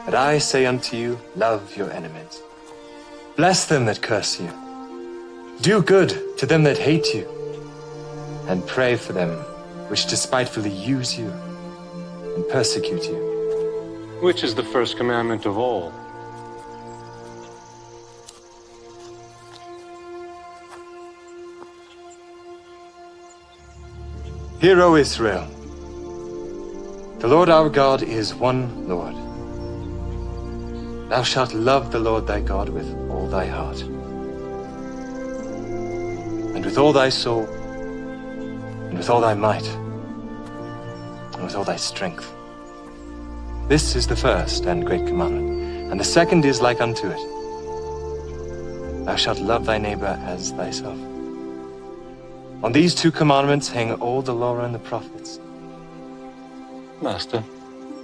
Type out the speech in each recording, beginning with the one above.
But I say unto you, love your enemies. Bless them that curse you. Do good to them that hate you. And pray for them which despitefully use you and persecute you. Which is the first commandment of all? Hear, O Israel, the Lord our God is one Lord. Thou shalt love the Lord thy God with all thy heart, and with all thy soul, and with all thy might, and with all thy strength. This is the first and great commandment, and the second is like unto it. Thou shalt love thy neighbor as thyself. On these two commandments hang all the law and the prophets. Master,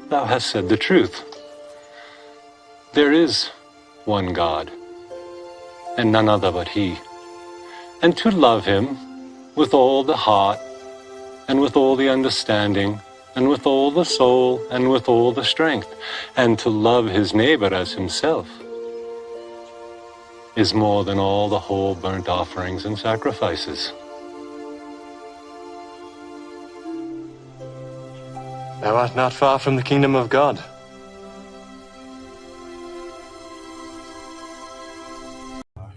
thou hast said the truth. There is one God, and none other but He. And to love Him with all the heart, and with all the understanding, and with all the soul, and with all the strength, and to love his neighbor as himself, is more than all the whole burnt offerings and sacrifices. Thou art not far from the kingdom of God.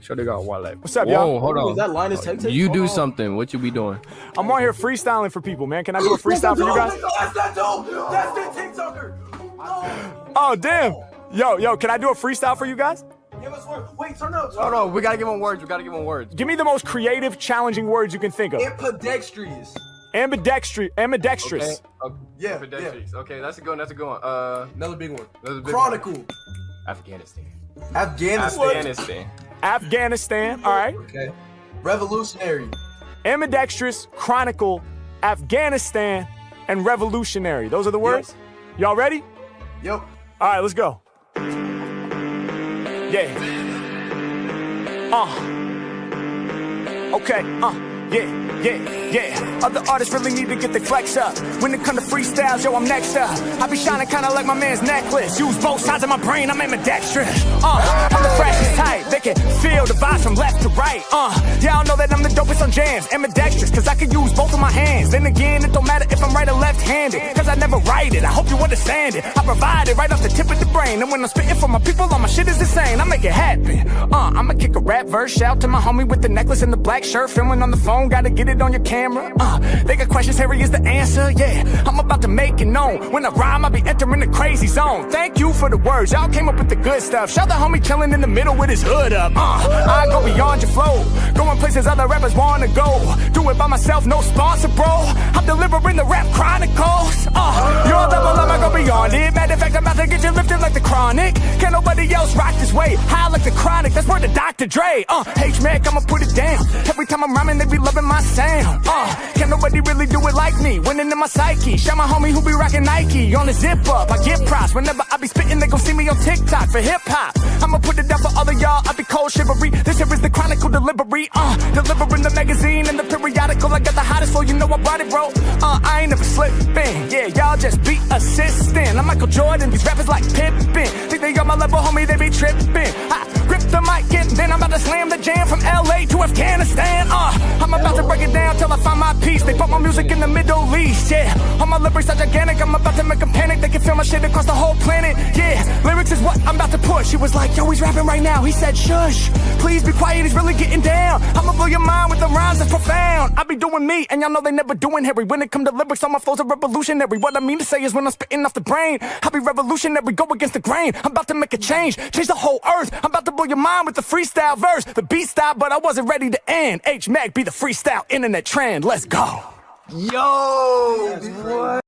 Show they got wallet. What's up, y'all? Whoa, hold on. Is that Linus Tech Tech? You do something. What you be doing? I'm on here freestyling for people, man. Can I do a freestyle for you guys? That's that dude. That's the TikToker. Oh, damn. Yo, can I do a freestyle for you guys? Give us one. Wait, turn up. Hold on. We gotta give him words. We gotta give him words. Give me the most creative, challenging words you can think of. Ambidextrous. Ambidextrous. Okay. Yeah, Ambidextrous. Okay, that's a good one. That's a good one. Another big one. Another big Chronicle. one. Afghanistan. Afghanistan. All right. Okay. Revolutionary. Ambidextrous, chronicle, Afghanistan, and revolutionary. Those are the words? Y'all ready? Yep. All right, let's go. Yeah. Okay. Yeah. Other artists really need to get their flex up. When it come to freestyles, yo, I'm next up. I be shining kinda like my man's necklace. Use both sides of my brain, I'm ambidextrous. I'm the freshest type. They can feel the vibes from left to right. Y'all know that I'm the dopest on jams. Ambidextrous, cause I can use both of my hands. Then again, it don't matter if I'm right or left-handed, cause I never write it. I hope you understand it. I provide it right off the tip of the brain. And when I'm spitting for my people, all my shit is insane. I make it happen. I'ma kick a rap verse. Shout to my homie with the necklace and the black shirt. Filming on the phone, gotta get it on your camera. They got questions, Harry is the answer. Yeah, I'm about to make it known. When I rhyme, I be entering the crazy zone. Thank you for the words, y'all came up with the good stuff. Shout the homie chilling in the middle with his hood up. I go beyond your flow, going places other rappers wanna go. Do it by myself, no sponsor, bro. I'm delivering the rap chronicles. Your level, I'ma go beyond it. Matter of fact, I'm about to get you lifted like the Chronic. Can't nobody else rock this way. High like the Chronic, that's where the Dr. Dre. H-Mac, I'ma put it down. Every time I'm rhyming, they be loving my sound. Can't nobody really do it like me. Winning in my psyche. Shout my homie who be rocking Nike. On the zip up, I get props. Whenever I be spitting, they gon' see me on TikTok for hip hop. I'ma put it down for all of y'all. I be cold shivery. This here is the Chronicle delivery. Delivering the magazine and the periodical. I got the hottest flow, you know I brought it, bro. I ain't never slipping. Yeah, y'all just be assistant. I'm Michael Jordan, these rappers like Pippen. Think they got my level, homie, they be tripping. I grip the mic and then I'm about to slam the jam from LA to Afghanistan. I'm about to break it down till I find my peace. They put my music in the Middle East, yeah. All my lyrics are gigantic, I'm about to make them panic. They can feel my shit across the whole planet, yeah. Lyrics is what I'm about to push. He was like, yo, he's rapping right now. He said, shush, please be quiet, he's really getting down. I'ma blow your mind with the rhymes that's profound. I be doing me, and y'all know they never doing Harry. When it come to lyrics, all my flows are revolutionary. What I mean to say is when I'm spitting off the brain, I be revolutionary, go against the grain. I'm about to make a change the whole earth. I'm about to blow your mind with the freestyle verse. The beat style, but I wasn't ready to end. H-Mac be the freestyle internet trend. Let's go. Yo, what?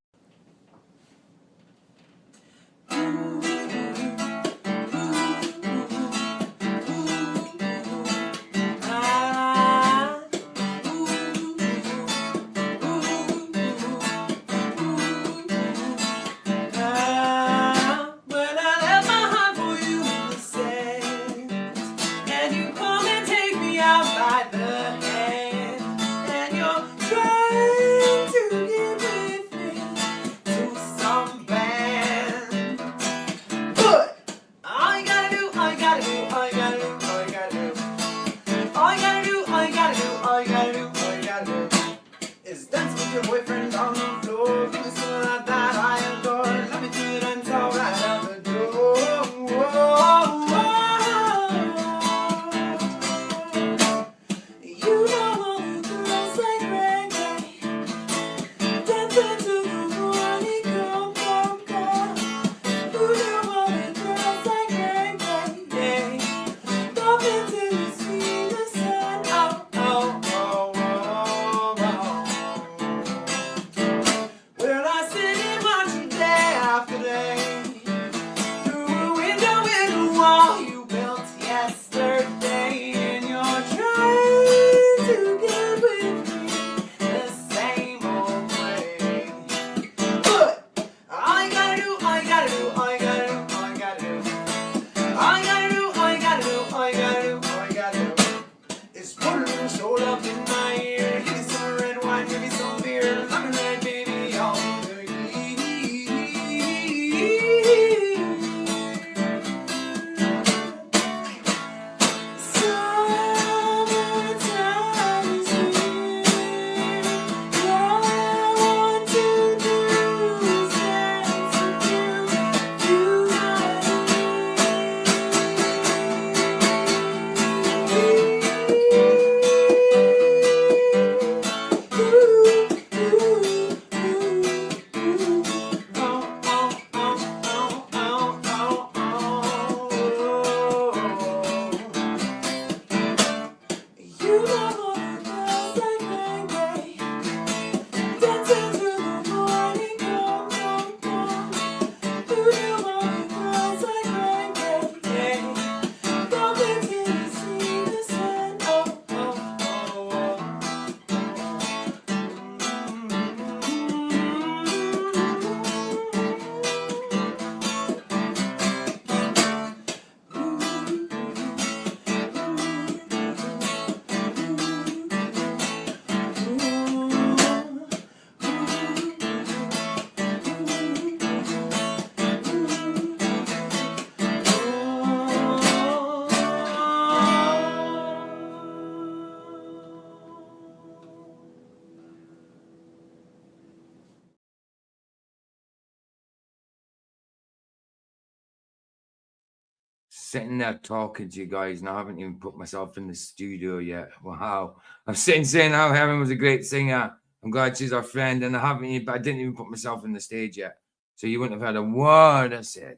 sitting there talking to you guys, and I haven't even put myself in the studio yet. Wow. I'm sitting saying how Helen was a great singer. I'm glad she's our friend, and I didn't even put myself in the stage yet. So you wouldn't have heard a word I said.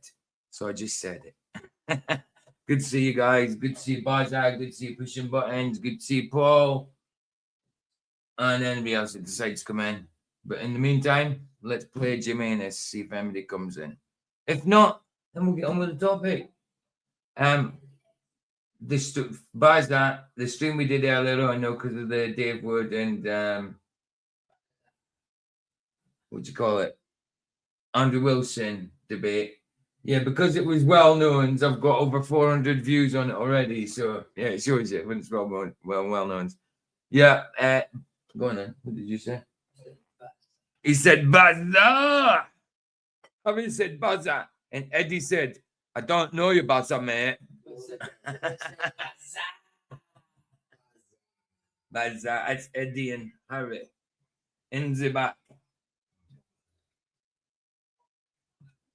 So I just said it. Good to see you guys. Good to see you, Barzag. Good to see you, Pushing Buttons. Good to see you, Paul. And anybody else that decides to come in. But in the meantime, let's play Jimenez, see if anybody comes in. If not, then we'll get on with the topic. The stream we did earlier on, because of the Dave Wood and what do you call it? Andrew Wilson debate. Yeah, because it was well known, I've got over 400 views on it already. So yeah, it shows it when it's well known. Yeah, go on then. What did you say? He said Buzzer. I said Buzzer. And Eddie said, I don't know you, Buzzer, mate. Buzzer, that's Eddie and Harry. In the back.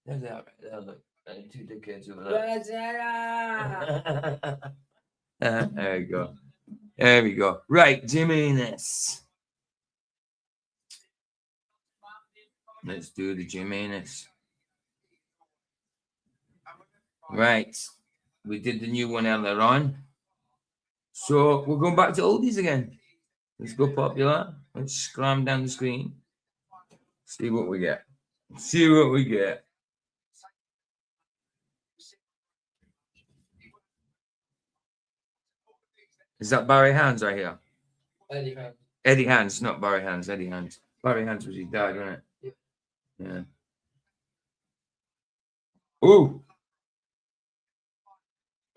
There's that right there, look. Two dickheads over there. There we go. There we go. Right, Jimenez. Let's do the Jimenez. Right. We did the new one earlier on. So we're going back to oldies again. Let's go popular. Let's scram down the screen. See what we get. See what we get. Is that Barry Hands right here? Eddie Hands. Eddie Hands, not Barry Hands. Eddie Hands. Barry Hands was his dad, wasn't it? Yeah. Ooh.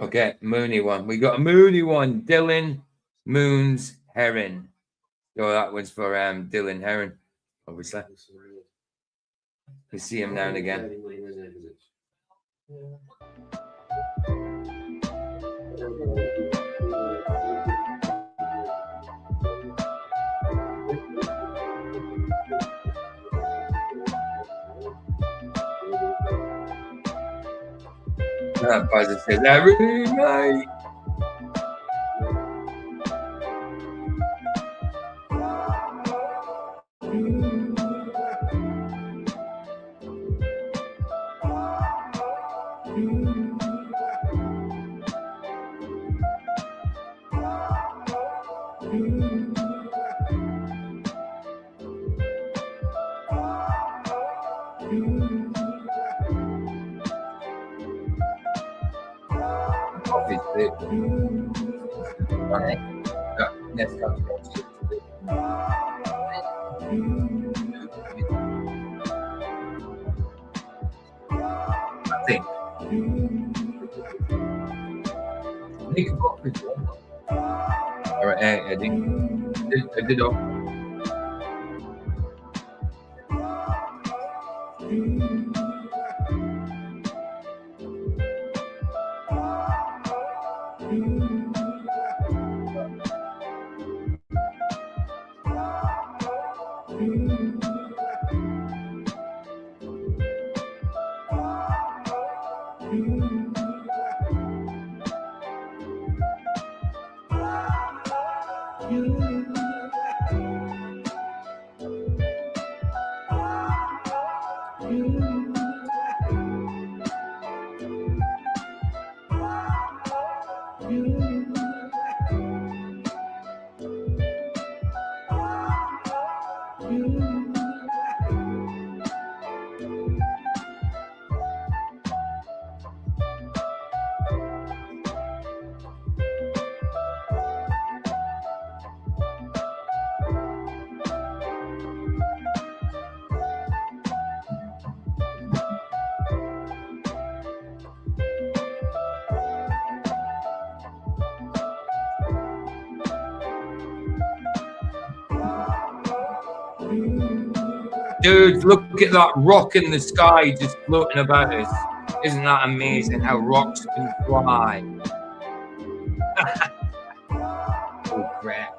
Okay, Mooney one. We got a Mooney one. Dylan Moons Heron. So that was for Dylan Heron, obviously. We see him now and again. Buzzer says, every night. All right, Eddie. I did all. Dude, look at that rock in the sky just floating about us. Isn't that amazing how rocks can fly? Oh, crap.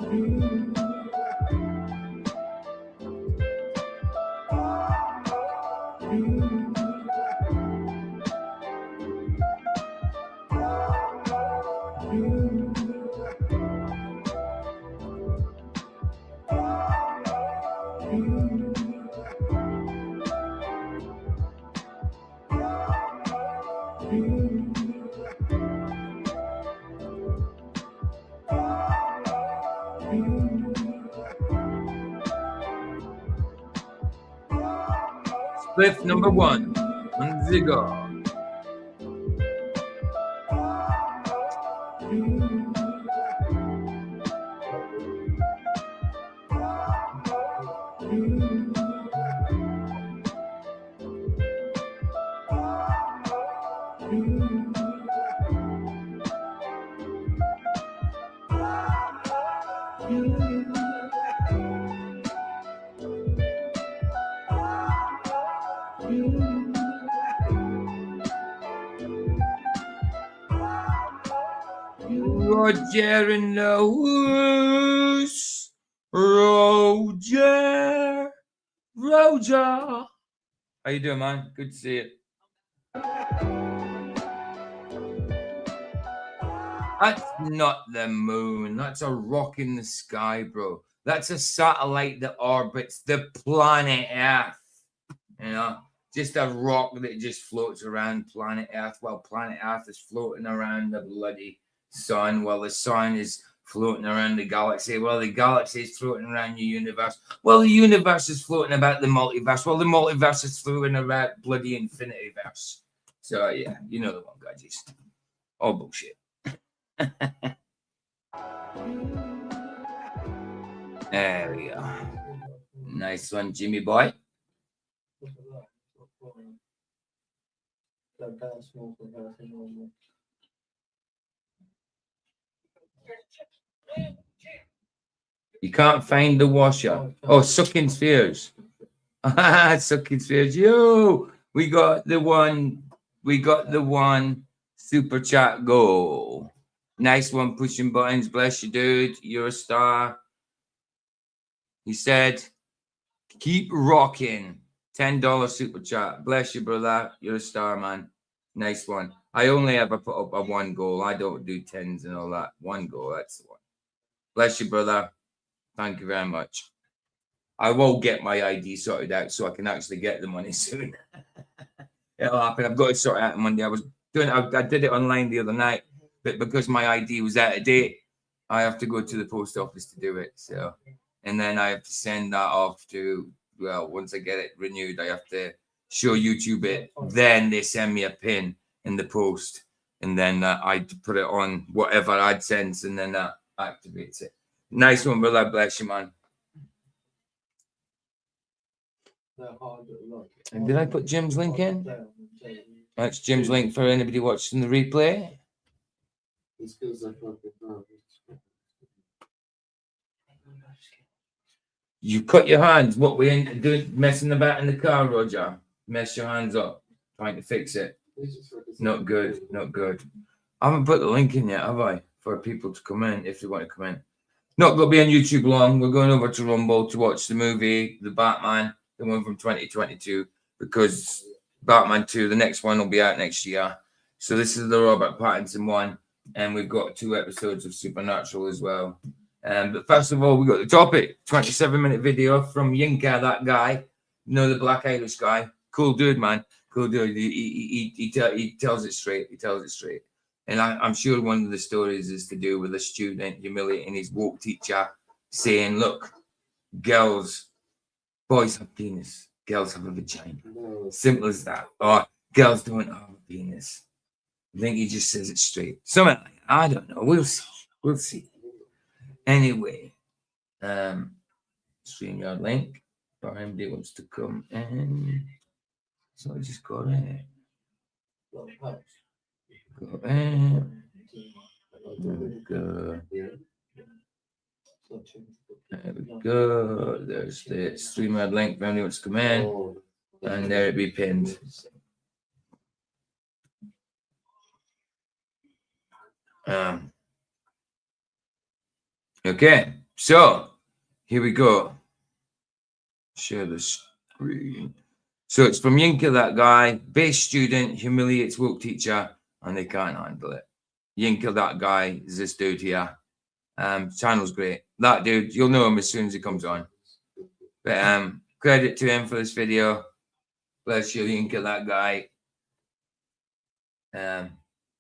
Cliff number 1. On the go. Roger in the house. Roger. How you doing, man? Good to see you. That's not the moon. That's a rock in the sky, bro. That's a satellite that orbits the planet Earth. You know, just a rock that just floats around planet Earth while planet Earth is floating around the bloody sun, while the sun is floating around the galaxy, while the galaxy is floating around the universe, while the universe is floating about the multiverse, while the multiverse is floating about bloody infinityverse. So yeah, you know the one, guys. All bullshit. There we go. Nice one, Jimmy boy. You can't find the washer. Oh, sucking spheres. Sucking spheres. Yo, we got the one. We got the one super chat goal. Nice one, pushing buttons. Bless you, dude. You're a star. He said, keep rocking. $10 super chat. Bless you, brother. You're a star, man. Nice one. I only ever put up a one goal. I don't do tens and all that. One goal, that's the one. Bless you, brother. Thank you very much. I will get my ID sorted out so I can actually get the money soon. It'll happen. I've got to sort it out on Monday. I did it online the other night, but because my ID was out of date, I have to go to the post office to do it. So, and then I have to send that off to, well, once I get it renewed, I have to show YouTube it. Then they send me a pin in the post, and then I put it on whatever AdSense, and then that activates it. Nice one, brother. Bless you, man. And did I put Jim's link in? That's Jim's link for anybody watching the replay. You cut your hands. What we ain't doing, messing about in the car, Roger. Mess your hands up, trying to fix it. Not good. Not good. I haven't put the link in yet, have I? For people to come in if they want to come in. Not going to be on YouTube long. We're going over to Rumble to watch the movie, The Batman, the one from 2022, because Batman 2, the next one will be out next year. So this is the Robert Pattinson one, and we've got 2 episodes of Supernatural as well. But first of all, we got the topic, 27-minute video from Yinka, that guy, you know, the black Irish guy. Cool dude, man. Cool dude. He tells it straight. He tells it straight. And I'm sure one of the stories is to do with a student humiliating his woke teacher, saying, look, boys have penis, girls have a vagina. Simple as that. Or girls don't have a penis. I think he just says it straight. Something like that. I don't know. We'll see. We'll see. Anyway, StreamYard link for anybody wants to come in. So I just go there. Go in. Go. There we go. There's the StreamYard link for anyone wants to come in. And there it be pinned. Okay, so here we go. Share the screen. So it's from Yinka, that guy, base student, humiliates woke teacher, and they can't handle it. Yinka, that guy, is this dude here. Channel's great. That dude, you'll know him as soon as he comes on. But credit to him for this video. Bless you, Yinka, that guy.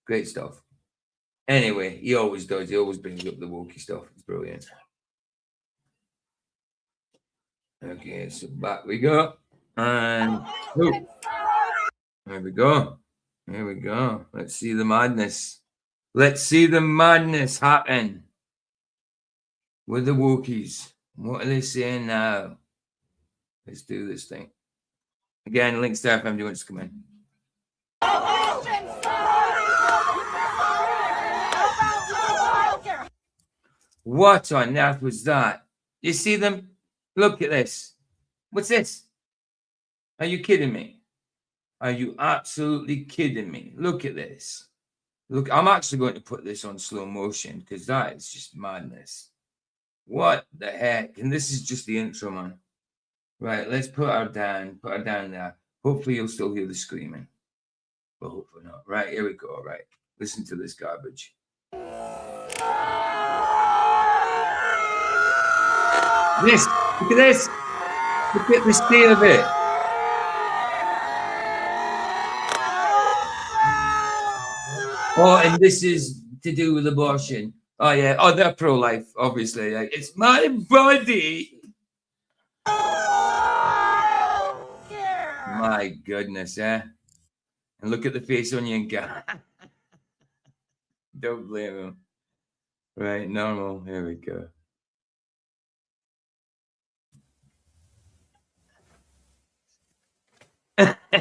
Great stuff. Anyway, he always does. He always brings up the wokey stuff. It's brilliant. Okay, so back we go. And oh, there we go. There we go. Let's see the madness. Let's see the madness happen with the Wokies. What are they saying now? Let's do this thing. Again, links to FM. Do you want to come in? What on earth was that? You see them? Look at this. What's this? Are you kidding me? Are you absolutely kidding me? Look at this. Look, I'm actually going to put this on slow motion because that is just madness. What the heck? And this is just the intro, man. Right, let's put her down there. Hopefully you'll still hear the screaming. But hopefully not. Right, here we go. Right. Listen to this garbage. This, look at this. Look at the state of it. Oh, and this is to do with abortion. Oh, yeah. Oh, they're pro-life, obviously. Like, it's my body. My goodness, eh? And look at the face on you guy. Don't blame him. Right, normal. Here we go.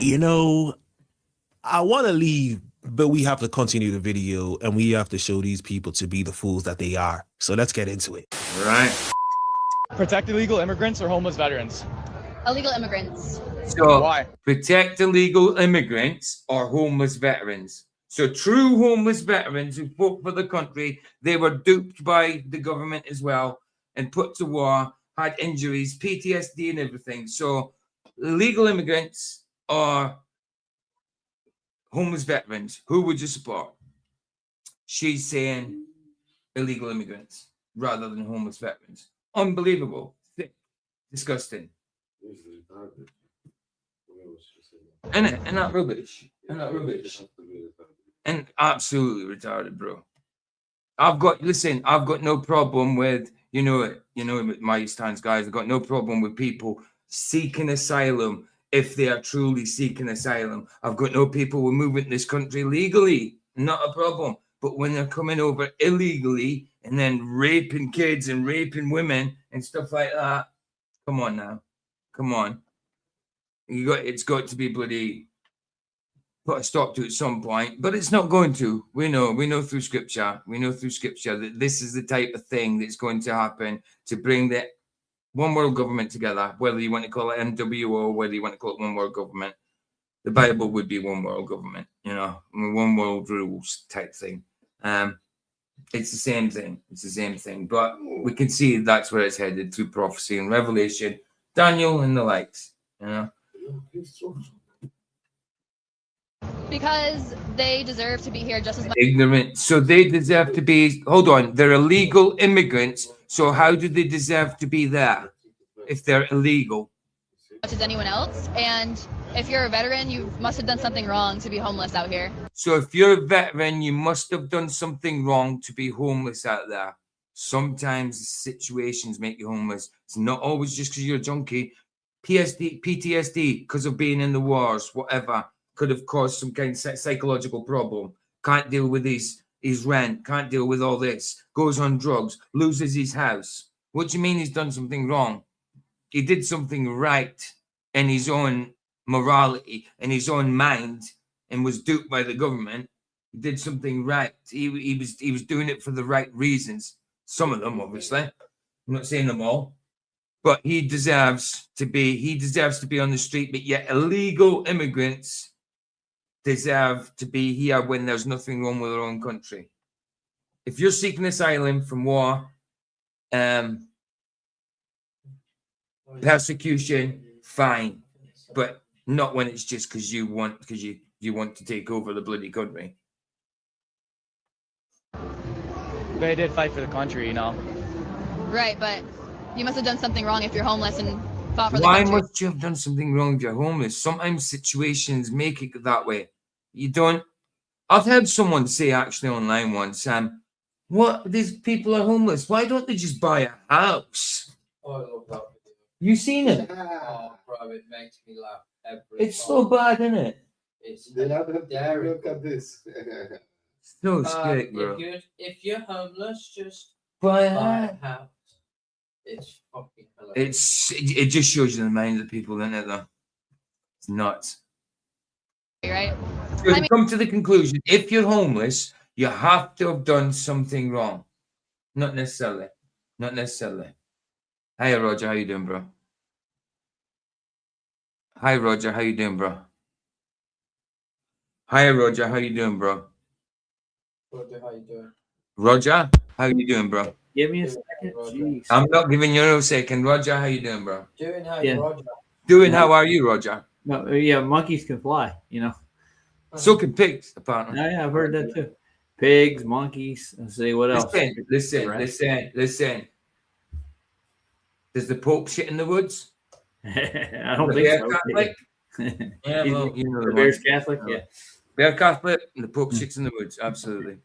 You know, I want to leave, but we have to continue the video and we have to show these people to be the fools that they are. So let's get into it. Right. Protect illegal immigrants or homeless veterans? Illegal immigrants. So, why? Protect illegal immigrants or homeless veterans. So, true homeless veterans who fought for the country, they were duped by the government as well and put to war, had injuries, PTSD and everything. So, illegal immigrants or homeless veterans, who would you support? She's saying illegal immigrants rather than homeless veterans. Unbelievable. Sick. Disgusting. And that rubbish. And that rubbish. And absolutely retarded, bro. I've got no problem with, my stance, guys. I've got no problem with people seeking asylum if they are truly seeking asylum. I've got no people with moving this country legally. Not a problem. But when they're coming over illegally and then raping kids and raping women and stuff like that, come on now. Come on. It's got to be bloody put a stop to at some point, but it's not going to. We know through scripture that this is the type of thing that's going to happen to bring the one world government together, whether you want to call it MWO, whether you want to call it one world government. The Bible would be one world government, one world rules type thing. It's the same thing. But we can see that's where it's headed through prophecy and revelation, Daniel and the likes, Because they deserve to be here just as much. Ignorant. So they deserve to be, hold on, they're illegal immigrants. So how do they deserve to be there if they're illegal? As anyone else. And if you're a veteran, you must have done something wrong to be homeless out here. So if you're a veteran, you must have done something wrong to be homeless out there. Sometimes situations make you homeless. It's not always just because you're a junkie. PTSD, because of being in the wars, whatever, could have caused some kind of psychological problem. Can't deal with his rent, can't deal with all this, goes on drugs, loses his house. What do you mean he's done something wrong? He did something right in his own morality, in his own mind, and was duped by the government. He did something right. He was doing it for the right reasons. Some of them, obviously. I'm not saying them all. But he deserves to be on the street, but yet illegal immigrants deserve to be here when there's nothing wrong with their own country. If you're seeking asylum from war, persecution, fine, but not when it's just because you want to take over the bloody country. They did fight for the country, Right, but you must have done something wrong if you're homeless and fought for the Why country. must you have done something wrong if you're homeless? Sometimes situations make it that way. You don't. I've heard someone say actually online once, what, these people are homeless. Why don't they just buy a house? Oh, I love that. You seen it? Oh, bro, it makes me laugh every It's time. so bad, isn't it? It's Look at this. So scary, bro. If you're homeless, just Buy a buy house. a house. It's fucking hilarious. It just shows you the minds of people, doesn't it? Though it's nuts. Right? So to come to the conclusion, if you're homeless, you have to have done something wrong. Not necessarily. Not necessarily. Hi, Roger. How you doing, bro? Hi, Roger. How you doing, bro? Hi, Roger. How you doing, bro? Roger, how you doing? Roger, how you doing, bro? Give me a second. Jeez. I'm not giving you a second. Roger, how you doing, bro? Doing how Yeah. Roger. Doing how are you, Roger? No, yeah, monkeys can fly, you know. So can pigs, apparently. Yeah, I've heard that too. Pigs, monkeys. Let's see what else. Listen. Does the Pope shit in the woods? I don't think so. Catholic? Yeah, well, you know the bear's Catholic. Yeah. Bear Catholic and the Pope shits in the woods. Absolutely.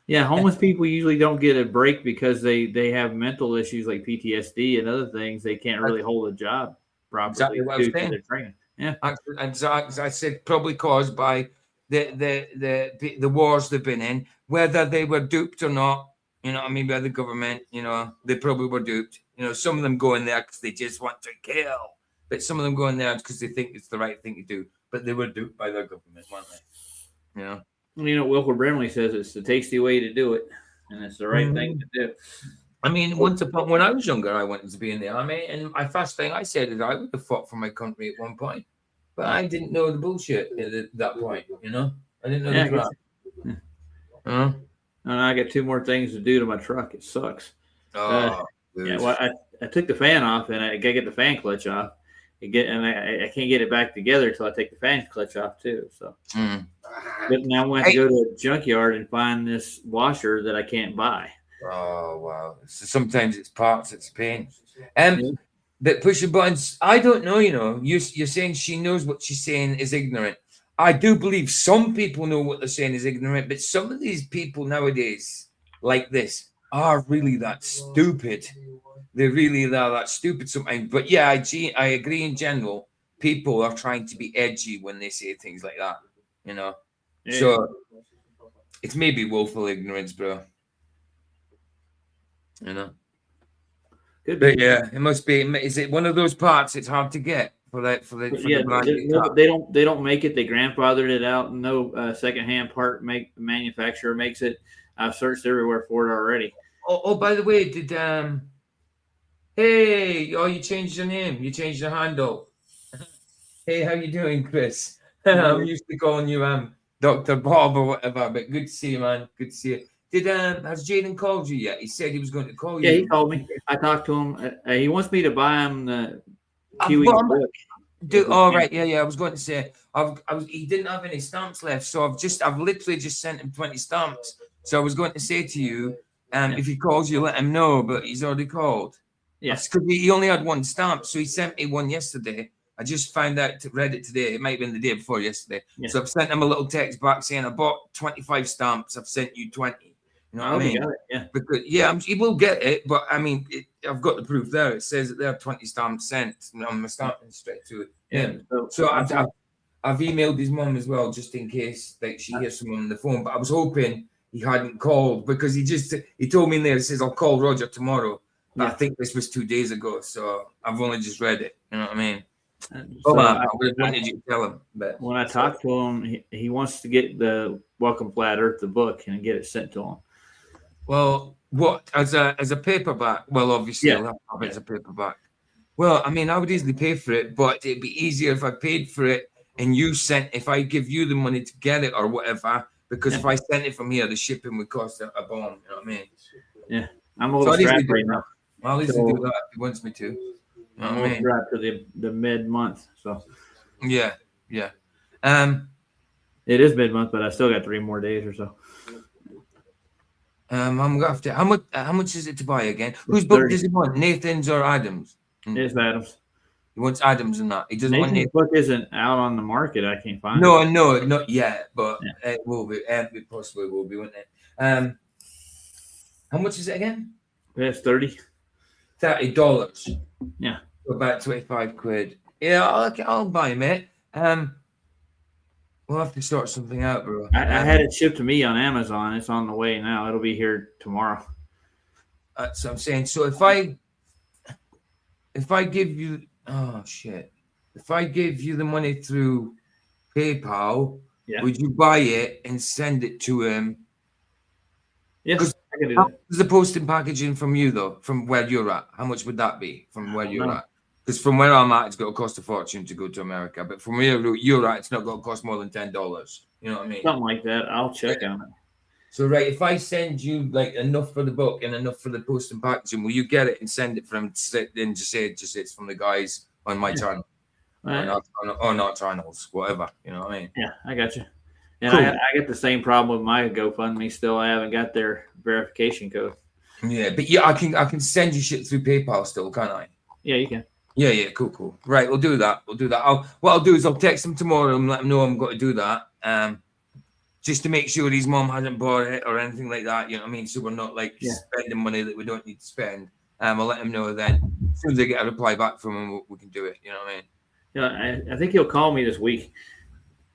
Yeah, homeless people usually don't get a break because they have mental issues like PTSD and other things. They can't really hold a job properly Exactly what I was due to saying. their training. Yeah. As I said, probably caused by the wars they've been in, whether they were duped or not. You know what I mean? By the government, you know, they probably were duped. You know, some of them go in there because they just want to kill, but some of them go in there because they think it's the right thing to do. But they were duped by their government, weren't they? You know. You know, Wilford Brimley says it's the tasty way to do it, and it's the right thing to do. I mean, when I was younger, I wanted to be in the army, and my first thing I said is I would have fought for my country at one point, but I didn't know the bullshit at that point. You know, I didn't know the crap. Yeah. And I got 2 more things to do to my truck. It sucks. Oh, yeah. Well, I took the fan off, and I gotta get the fan clutch off. I can't get it back together until I take the fan clutch off too. So, but now I'm going to go to a junkyard and find this washer that I can't buy. Oh wow! So sometimes it's parts, it's pain. But pushing buttons, I don't know. You know, you're saying she knows what she's saying is ignorant. I do believe some people know what they're saying is ignorant, but some of these people nowadays, like this, are really that stupid. They really are that stupid sometimes. But yeah, I agree in general. People are trying to be edgy when they say things like that, you know. Yeah. So it's maybe willful ignorance, bro. You know. But yeah, it must be. Is it one of those parts? It's hard to get for the they don't make it. They grandfathered it out. No secondhand part manufacturer makes it. I've searched everywhere for it already. Oh, by the way, did hey, you changed your name. You changed your handle. Hey, how you doing, Chris? I'm used to calling you Dr. Bob or whatever, but good to see you, man. Good to see you. Has Jaden called you yet? He said he was going to call you. Yeah, he called me. I talked to him. He wants me to buy him the Kiwi book. Right, yeah. I was going to say, he didn't have any stamps left, so I've literally just sent him 20 stamps. So I was going to say to you, if he calls you, let him know, but he's already called. Yes, because he only had 1 stamp, so he sent me one yesterday. I just found out, read it today. It might have been the day before yesterday. Yeah. So I've sent him a little text back saying, I bought 25 stamps. I've sent you 20. You know what I mean? Got it, yeah. Because he will get it, but I mean, I've got the proof there. It says that there are 20 stamps sent on my stamping straight to it. Yeah. So I've emailed his mum as well, just in case she hears someone on the phone. But I was hoping he hadn't called because he told me in there. He says I'll call Roger tomorrow. But I think this was 2 days ago, so I've only just read it. You know what I mean? So I would have wanted you to tell him. But when I talked to him, he wants to get the Welcome Flat Earth, the book, and get it sent to him. Well, what as a paperback? Well, obviously, I'll have it as a paperback. Well, I mean, I would easily pay for it, but it'd be easier if I paid for it and if I give you the money to get it or whatever. Because if I sent it from here, the shipping would cost a bomb. You know what I mean? Yeah, I'm a little strapped right now. I'll easily do that if he wants me to. You know I'm a strapped to the mid-month, so. Yeah. It is mid-month, but I still got 3 more days or so. I'm gonna have to. How much is it to buy again? Whose book does he want? Nathan's or Adams? It's Adams. He wants Adams and that. He doesn't Nathan's want Nathan's book isn't out on the market. I can't find it. No, not yet, but it will be. It possibly will be, won't it? How much is it again? It's 30. $30. Yeah. About 25 quid. Yeah, I'll buy him it. We'll have to sort something out, bro. I had it shipped to me on Amazon. It's on the way now. It'll be here tomorrow. That's what I'm saying. So if I give you, oh shit, if I give you the money through PayPal, would you buy it and send it to him? Yes, I can do How that. much is the posting packaging from you though? From where you're at? How much would that be from where you're at? Because from where I'm at, it's got to cost a fortune to go to America. But from where you're at, it's not going to cost more than $10. You know what I mean? Something like that. I'll check on it. So, right, if I send you like enough for the book and enough for the post and packaging, will you get it and send it from then just say it's from the guys on my channel or not channels, whatever. You know what I mean? Yeah, I got you. And Cool. I get the same problem with my GoFundMe still. I haven't got their verification code. Yeah, but yeah, I can send you shit through PayPal still, can't I? Yeah, you can. Yeah, cool. Right, we'll do that. What I'll do is I'll text him tomorrow and let him know I'm going to do that. Just to make sure his mom hasn't bought it or anything like that. You know what I mean? So we're not like spending money that we don't need to spend. I'll let him know then. As soon as I get a reply back from him, we can do it. You know what I mean? Yeah, I think he'll call me this week.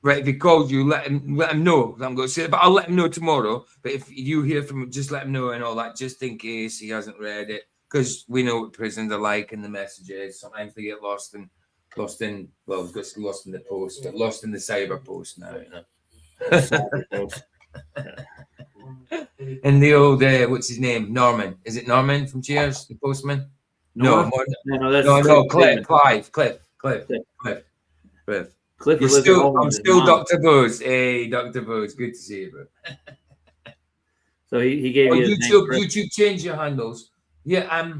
Right, if he calls you, let him know. I'm going to say it, but I'll let him know tomorrow. But if you hear from him, just let him know and all that, just in case he hasn't read it. Because we know what prisons are like and the messages. Sometimes they get lost in the post, but lost in the cyber post now, you know. And the old what's his name? Norman. Is it Norman from Cheers, the postman? No, Cliff. I'm still Dr. Bose. Hey, Dr. Bose, good to see you, bro. So he gave you YouTube changed your handles. Yeah,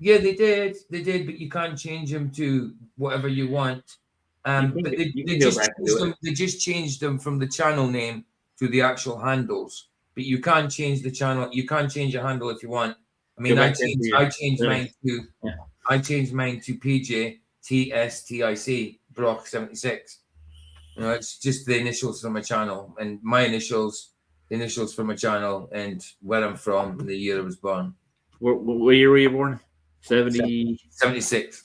they did, but you can't change them to whatever you want. But they just changed them from the channel name to the actual handles. But you can't change the channel. You can't change your handle if you want. I mean, I changed mine to PJ TSTIC Brock 76. You know, it's just the initials from my channel and my initials from my channel and where I'm from and the year I was born. What year were you born? 76.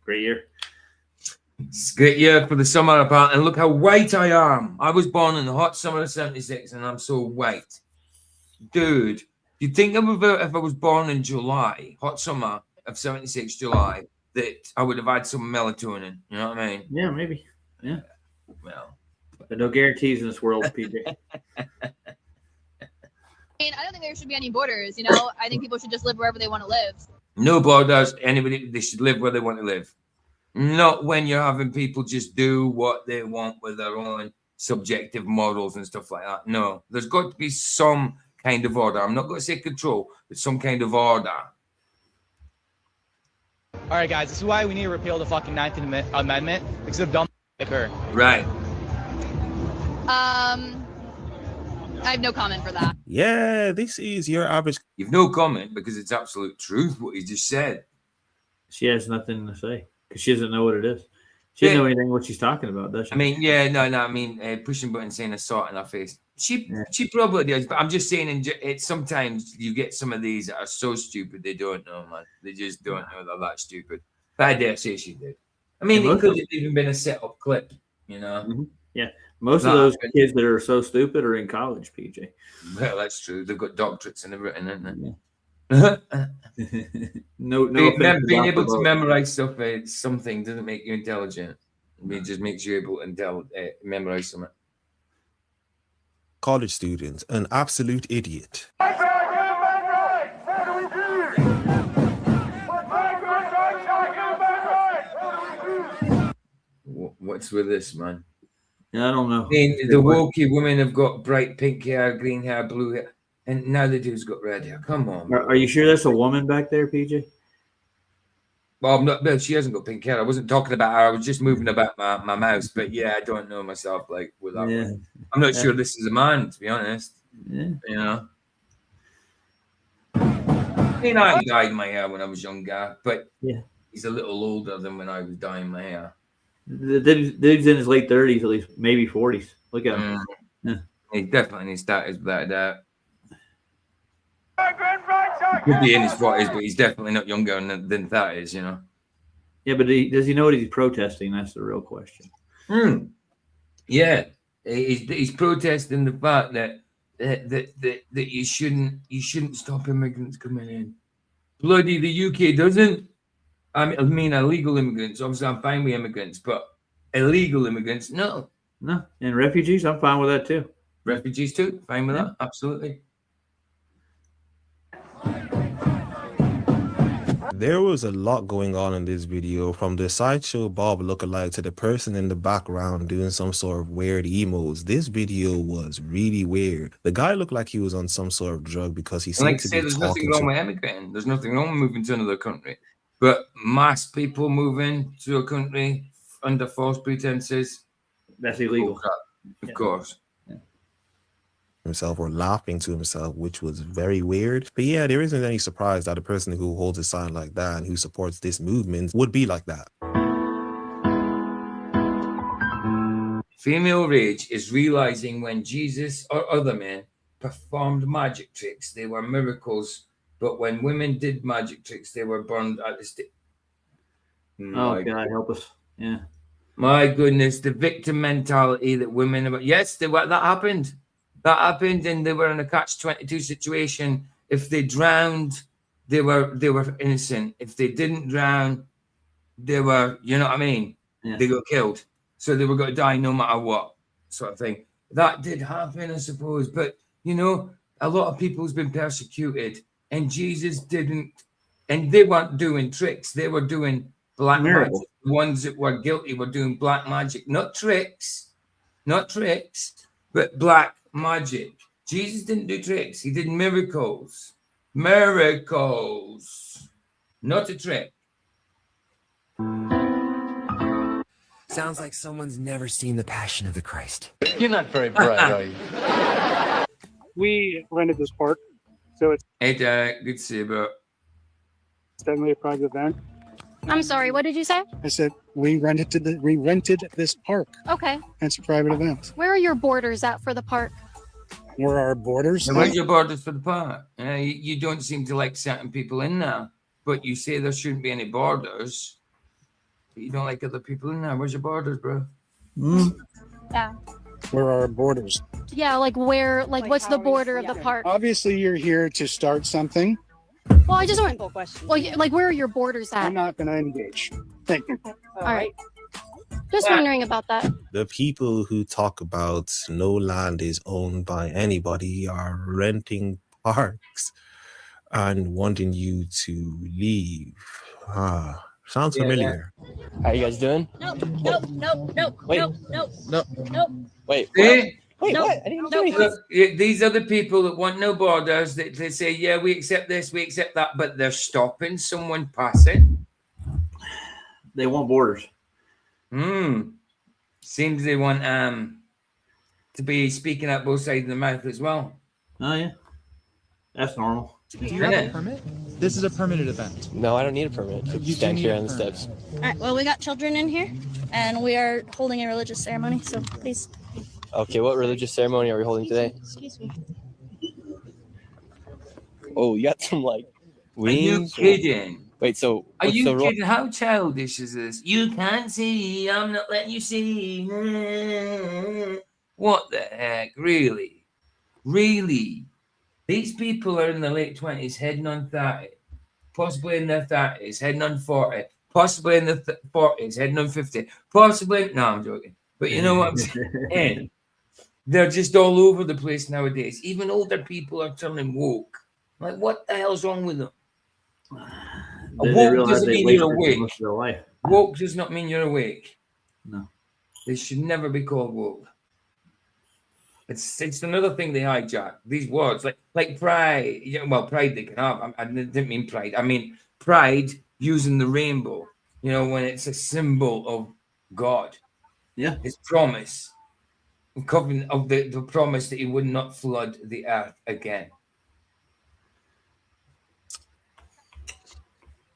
Great year. It's a great year for the summer apart. And look how white I am. I was born in the hot summer of 76 and I'm so white. Dude, you'd think if I was born in July, hot summer of 76 July, that I would have had some melatonin. You know what I mean? Yeah, maybe. Yeah. Well, but no guarantees in this world, PJ. I mean, I don't think there should be any borders. You know, I think people should just live wherever they want to live. No borders. They should live where they want to live. Not when you're having people just do what they want with their own subjective morals and stuff like that. No, there's got to be some kind of order. I'm not going to say control, but some kind of order. All right, guys, this is why we need to repeal the fucking 19th Amendment, because of dumb occur. Right. I have no comment for that. Yeah, this is your average. You've no comment because it's absolute truth what he just said. She has nothing to say because she doesn't know what it is. She doesn't know anything what she's talking about, does she? I mean, I mean, pushing buttons saying a sort in her face. She probably does, but I'm just saying, it's sometimes you get some of these that are so stupid they don't know, man. They just don't know they're that stupid. But I dare say she did. I mean, it could have even been a set-up clip, you know? Mm-hmm. Yeah. Most of those kids that are so stupid are in college, PJ. Well, that's true. They've got doctorates and everything, haven't they? Yeah. no. Being able to memorize stuff, something doesn't make you intelligent. It just makes you able to memorize something. College student, an absolute idiot. What's with this, man? I don't know. I mean, the wokey women have got bright pink hair, green hair, blue hair, and now the dude's got red hair. Come on. Are you sure that's a woman back there, PJ? Well, I'm not. No, she hasn't got pink hair. I wasn't talking about her. I was just moving about my mouse. But yeah, I don't know myself like with that one. I'm not sure this is a man, to be honest. Yeah. You know. I mean, I dyed my hair when I was younger, but he's a little older than when I was dyeing my hair. The dude's in his late 30s, at least maybe 40s. Look at him. He definitely needs that, without a doubt. Could be in his 40s, but he's definitely not younger than 30s, you know. Yeah, but does he know what he's protesting? That's the real question. Yeah, he's protesting the fact that you shouldn't stop immigrants coming in. Bloody the UK doesn't. I mean illegal immigrants. Obviously, I'm fine with immigrants, but illegal immigrants, no. No, and refugees, I'm fine with that too. Refugees too, fine with that, absolutely. There was a lot going on in this video, from the Sideshow Bob lookalike to the person in the background doing some sort of weird emotes. This video was really weird. The guy looked like he was on some sort of drug because he seemed to be There's nothing wrong with immigrating. There's nothing wrong with moving to another country. But mass people moving to a country under false pretenses, that's illegal. Of course. himself or laughing to himself, which was very weird. But yeah, there isn't any surprise that a person who holds a sign like that and who supports this movement would be like that. Female rage is realizing when Jesus or other men performed magic tricks, they were miracles, but when women did magic tricks, they were burned at the stake. Oh, God, help us. Yeah. My goodness, the victim mentality that women are. Yes, that happened. That happened, and they were in a catch-22 situation. If they drowned, they were innocent. If they didn't drown, they were, you know what I mean? Yeah. They got killed. So they were going to die no matter what, sort of thing. That did happen, I suppose. But, you know, a lot of people's been persecuted, and Jesus didn't. And they weren't doing tricks. They were doing black magic. The ones that were guilty were doing black magic. Not tricks, but black magic. Jesus didn't do tricks. He did miracles. Miracles. Not a trick. Sounds like someone's never seen The Passion of the Christ. You're not very bright, are you? We rented this park, so it's Hey, Derek. Good to see you, bro. definitely a private event. I'm sorry, what did you say? I said we rented this park. Okay. It's a private event. Where are your borders at for the park? Where are our borders? Where's your borders for the park? You don't seem to like certain people in there, but you say there shouldn't be any borders. But you don't like other people in there. Where's your borders, bro? Yeah. Where are our borders? Yeah, like where, like what's the border of the park? Obviously, you're here to start something. Well, I just want, well, like where are your borders at? I'm not going to engage. Thank you. All right. Just wondering about that. The people who talk about no land is owned by anybody are renting parks and wanting you to leave. Sounds familiar. How you guys doing? Nope. Wait. Nope. Wait. Wait, what? I didn't do anything. Look, these are the people that want no borders. They say, yeah, we accept this, we accept that, but they're stopping someone passing. They want borders. Seems they want to be speaking out both sides of the mouth as well. Oh yeah, that's normal. Do you have a permit? This is a permitted event. No, I don't need a permit to stand here on the steps. All right, well, we got children in here, and we are holding a religious ceremony, so please. Okay, what religious ceremony are we holding today? Excuse me. Oh, you got some like Are you wings? kidding? Wait, so Are what's you the rule? kidding? How childish is this? You can't see. I'm not letting you see. What the heck? Really? These people are in their late 20s, heading on 30, possibly in their 30s, heading on 40, possibly in their 40s, heading on 50, possibly. No, I'm joking. But you know what I'm saying? They're just all over the place nowadays. Even older people are turning woke. Like, what the hell's wrong with them? Woke doesn't mean you're awake. Woke does not mean you're awake. No. They should never be called woke. It's another thing they hijack. These words, like pride. Yeah, well, pride they can have. I didn't mean pride. I mean pride using the rainbow. You know, when it's a symbol of God. Yeah. His promise. Covenant of the promise that he would not flood the earth again.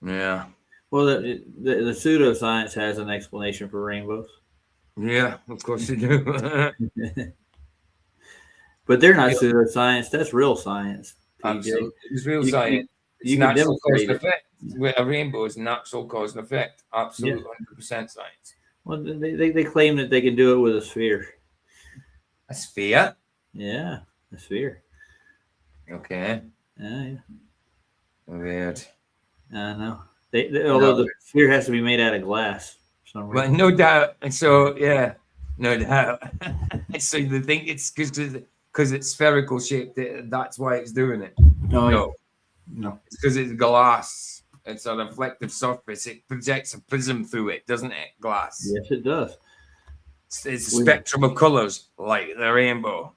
Yeah. Well, the pseudoscience has an explanation for rainbows. Yeah, of course they do. But they're not pseudoscience. That's real science. PJ. Absolutely. It's real science. It's You can natural cause demonstrate and it. effect. With a rainbow is natural cause and effect. Absolute 100% science. Well, they claim that they can do it with a sphere. A sphere? Yeah, a sphere. Okay. Yeah. Weird. I know. Although the sphere has to be made out of glass. For some Well, reason. no doubt. And so, yeah, no doubt. So they think it's because it's spherical shaped. That's why it's doing it. No. It's because it's glass. It's a reflective surface. It projects a prism through it, doesn't it? Glass. Yes, it does. It's a spectrum of colors, like the rainbow.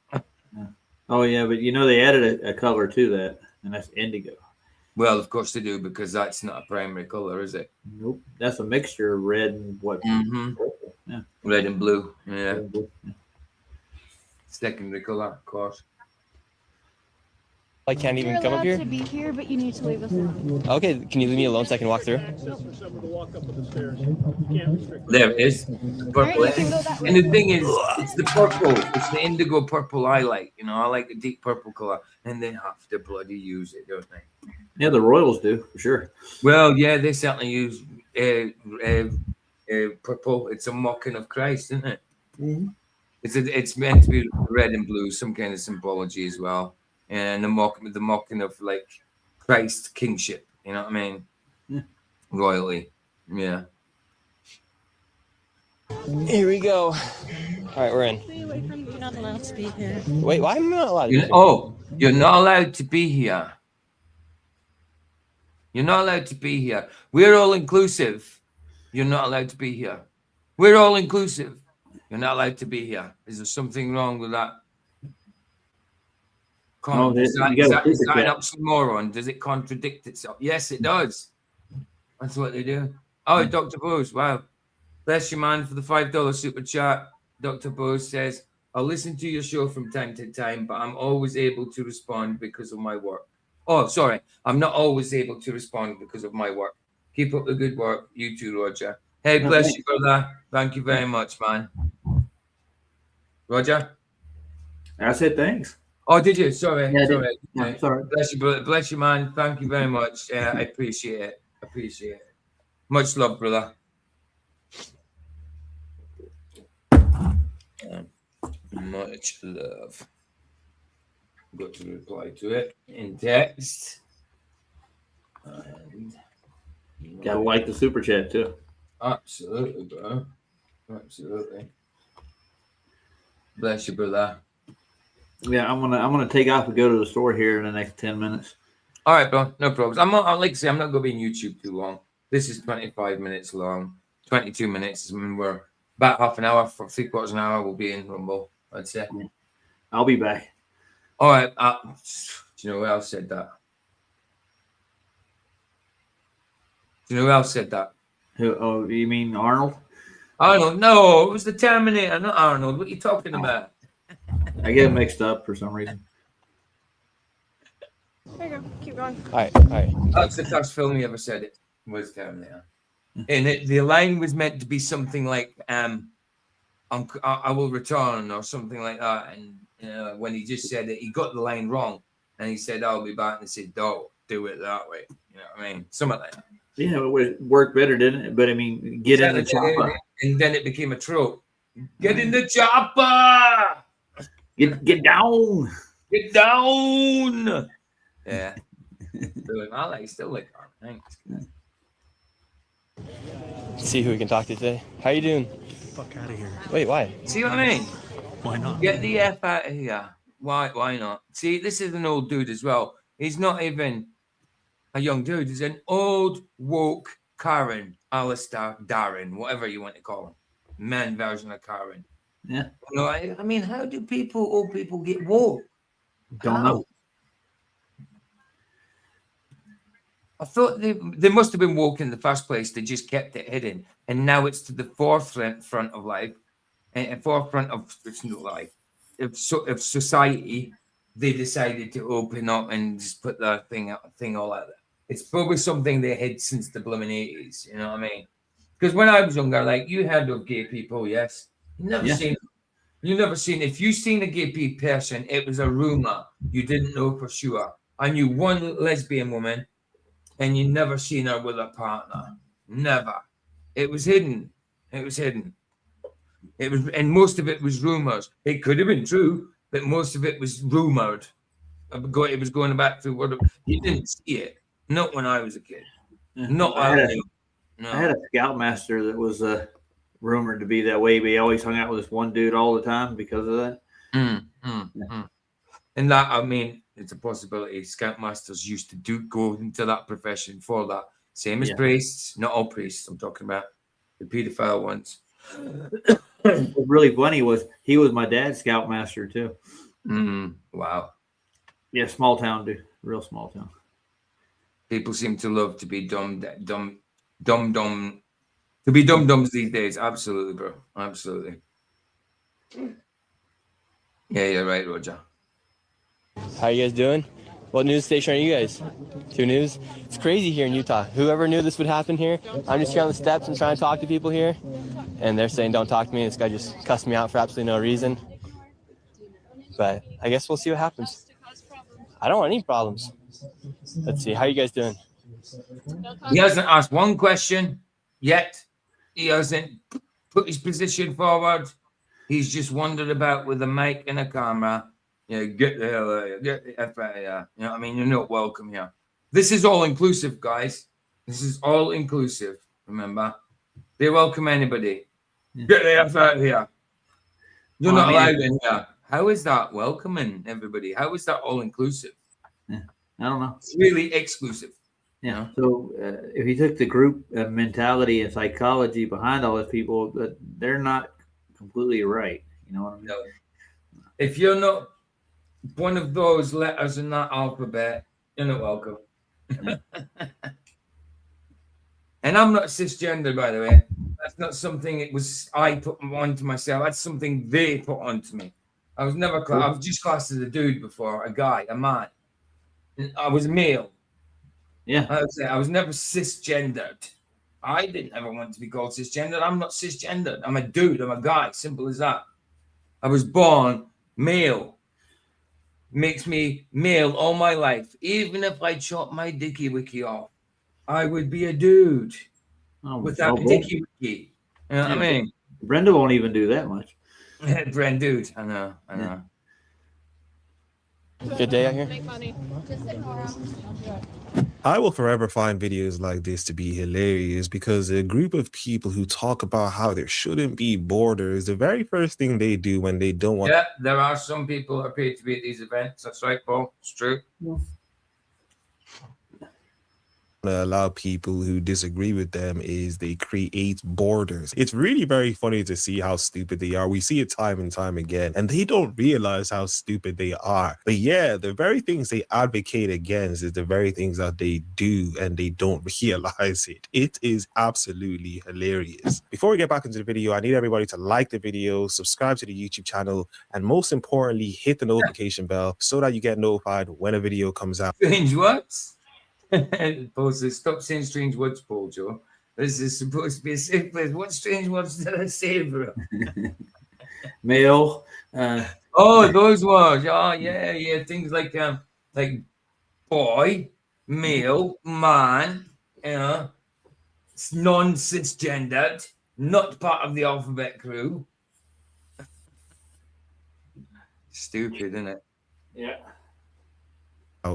Oh yeah, but they added a color to that, and that's indigo. Well, of course they do, because that's not a primary color, is it? Nope, that's a mixture of red and what? Purple. Yeah, red and blue. Yeah. Red and blue. Yeah. Secondary color, of course. I can't even You're come up allowed here. to be here, but you need to leave us alone. Okay, can you leave me alone so I can walk through? There it is. Purple. And the thing is, it's the purple. It's the indigo purple I like. I like the deep purple color. And they have to bloody use it, don't they? Yeah, the Royals do, for sure. Well, yeah, they certainly use purple. It's a mocking of Christ, isn't it? Mm-hmm. It's meant to be red and blue, some kind of symbology as well. And the mocking of like Christ kingship, you know what I mean? Yeah. Royally. Yeah. Here we go. All right, we're in. Stay away from me. You're not allowed to be here. Wait, why am I not allowed to be here? You're not allowed to be here. You're not allowed to be here. We're all inclusive. You're not allowed to be here. We're all inclusive. You're not allowed to be here. Is there something wrong with that? Is that an oxymoron? Does it contradict itself? Yes, it does. That's what they do. Oh, Dr. Bose, wow. Bless you, man, for the $5 super chat. Dr. Bose says, I'll listen to your show from time to time, but I'm always able to respond because of my work. Oh, sorry. I'm not always able to respond because of my work. Keep up the good work. You too, Roger. Hey, bless you, brother. Thank you very much, man. Roger? I said thanks. Oh, did you? Sorry. Yeah, sorry. Yeah, sorry. Bless you, brother. Bless you, man. Thank you very much. I appreciate it. Much love, brother. Much love. Got to reply to it in text. And Gotta like the super chat too. Absolutely, bro. Absolutely. Bless you, brother. Yeah, I'm gonna take off and go to the store here in the next 10 minutes. All right, bro. No problems. I'm not going to be in YouTube too long. This is 25 minutes long. 22 minutes. I mean, we're about half an hour, for 3/4 an hour. We'll be in Rumble, I'd say. I'll be back. All right. Do you know who else said that? Do you know who else said that? Who? Oh, you mean Arnold? Arnold? No, it was the Terminator, not Arnold. What are you talking about? I get mixed up for some reason. There you go. Keep going. All right. That's the first film he ever said it was Terminator. And the line was meant to be something like, I will return or something like that. And when he just said it, he got the line wrong. And he said, I'll be back. And he said, don't do it that way. You know what I mean? Something like that. Yeah, it would work better, didn't it? But I mean, get in the chopper. And then it became a trope. Get in the chopper! Get down! Get down! Yeah. I still like art. Thanks. See who we can talk to today. How you doing? Fuck out of here. Wait, why? See what I mean? Why not? Get the F out of here. Why not? See, this is an old dude as well. He's not even a young dude. He's an old, woke Karen, Alistair, Darren, whatever you want to call him. Man version of Karen. Yeah. I mean, how do old people get woke? Don't know. I thought they must have been woke in the first place. They just kept it hidden. And now it's to the forefront of life, and forefront of life. Of society, they decided to open up and just put that thing all out there. It's probably something they hid since the blooming 80s. You know what I mean? Because when I was younger, like, you heard of gay people, yes. You never seen. If you seen a gay person, it was a rumor. You didn't know for sure. I knew one lesbian woman and you never seen her with a partner. Never. It was hidden. It was hidden. It was, and most of it was rumors. It could have been true, but most of it was rumored. It was going back through what you didn't see it. Not when I was a kid. Not I I had, knew. I had a scoutmaster that was rumored to be that way, but he always hung out with this one dude all the time because of that. And that, I mean, it's a possibility. Scoutmasters used to go into that profession for that. Same as priests. Not all priests. I'm talking about the pedophile ones. What's really funny was he was my dad's scoutmaster too. Wow. Yeah, small town, dude. Real small town. People seem to love to be dumb, to be dum-dums these days. Absolutely, bro. Absolutely. Yeah, you're right, Roger. How you guys doing? What news station are you guys? 2 News? It's crazy here in Utah. Whoever knew this would happen here? I'm just here on the steps and trying to talk to people here, and they're saying don't talk to me. This guy just cussed me out for absolutely no reason. But I guess we'll see what happens. I don't want any problems. Let's see. How you guys doing? He hasn't asked one question yet. He hasn't put his position forward. He's just wandered about with a mic and a camera. You know, get the hell out of here. Get the F out of here. You know what I mean? You're not welcome here. This is all inclusive, guys. This is all inclusive. Remember? They welcome anybody. Get the F out of here. You're not allowed in here. How is that welcoming everybody? How is that all inclusive? I don't know. It's really exclusive. Yeah. So if you took the group mentality and psychology behind all those people, they're not completely right. You know what I mean? No. If you're not one of those letters in that alphabet, you're not welcome. And I'm not cisgender, by the way. That's not something I put onto myself. That's something they put onto me. I was never I was just classed as a dude before, a guy, a man. I was male. Yeah. I was never cisgendered. I didn't ever want to be called cisgendered. I'm not cisgendered. I'm a dude. I'm a guy. Simple as that. I was born male. Makes me male all my life. Even if I chop my dicky wicky off, I would be a dude without a dicky wicky. You know what I mean? Brenda won't even do that much. Brand dude. I know. I know. Good day out here. Make money. I will forever find videos like this to be hilarious because a group of people who talk about how there shouldn't be borders, the very first thing they do when they don't want... Yeah, there are some people who are paid to be at these events. That's right, Paul. It's true. to allow people who disagree with them is they create borders. It's really very funny to see how stupid they are. We see it time and time again, and they don't realize how stupid they are. But yeah, the very things they advocate against is the very things that they do, and they don't realize it. It is absolutely hilarious. Before we get back into the video, I need everybody to like the video, subscribe to the YouTube channel, and most importantly, hit the notification bell so that you get notified when a video comes out. Strange words. Paul says, stop saying strange words, Paul, Joe. This is supposed to be a safe place. What strange words did I say, bro? Male. Oh, those words. Oh, yeah. Things like boy, male, man, you know, non-cisgendered, not part of the alphabet crew. Stupid, isn't it? Yeah.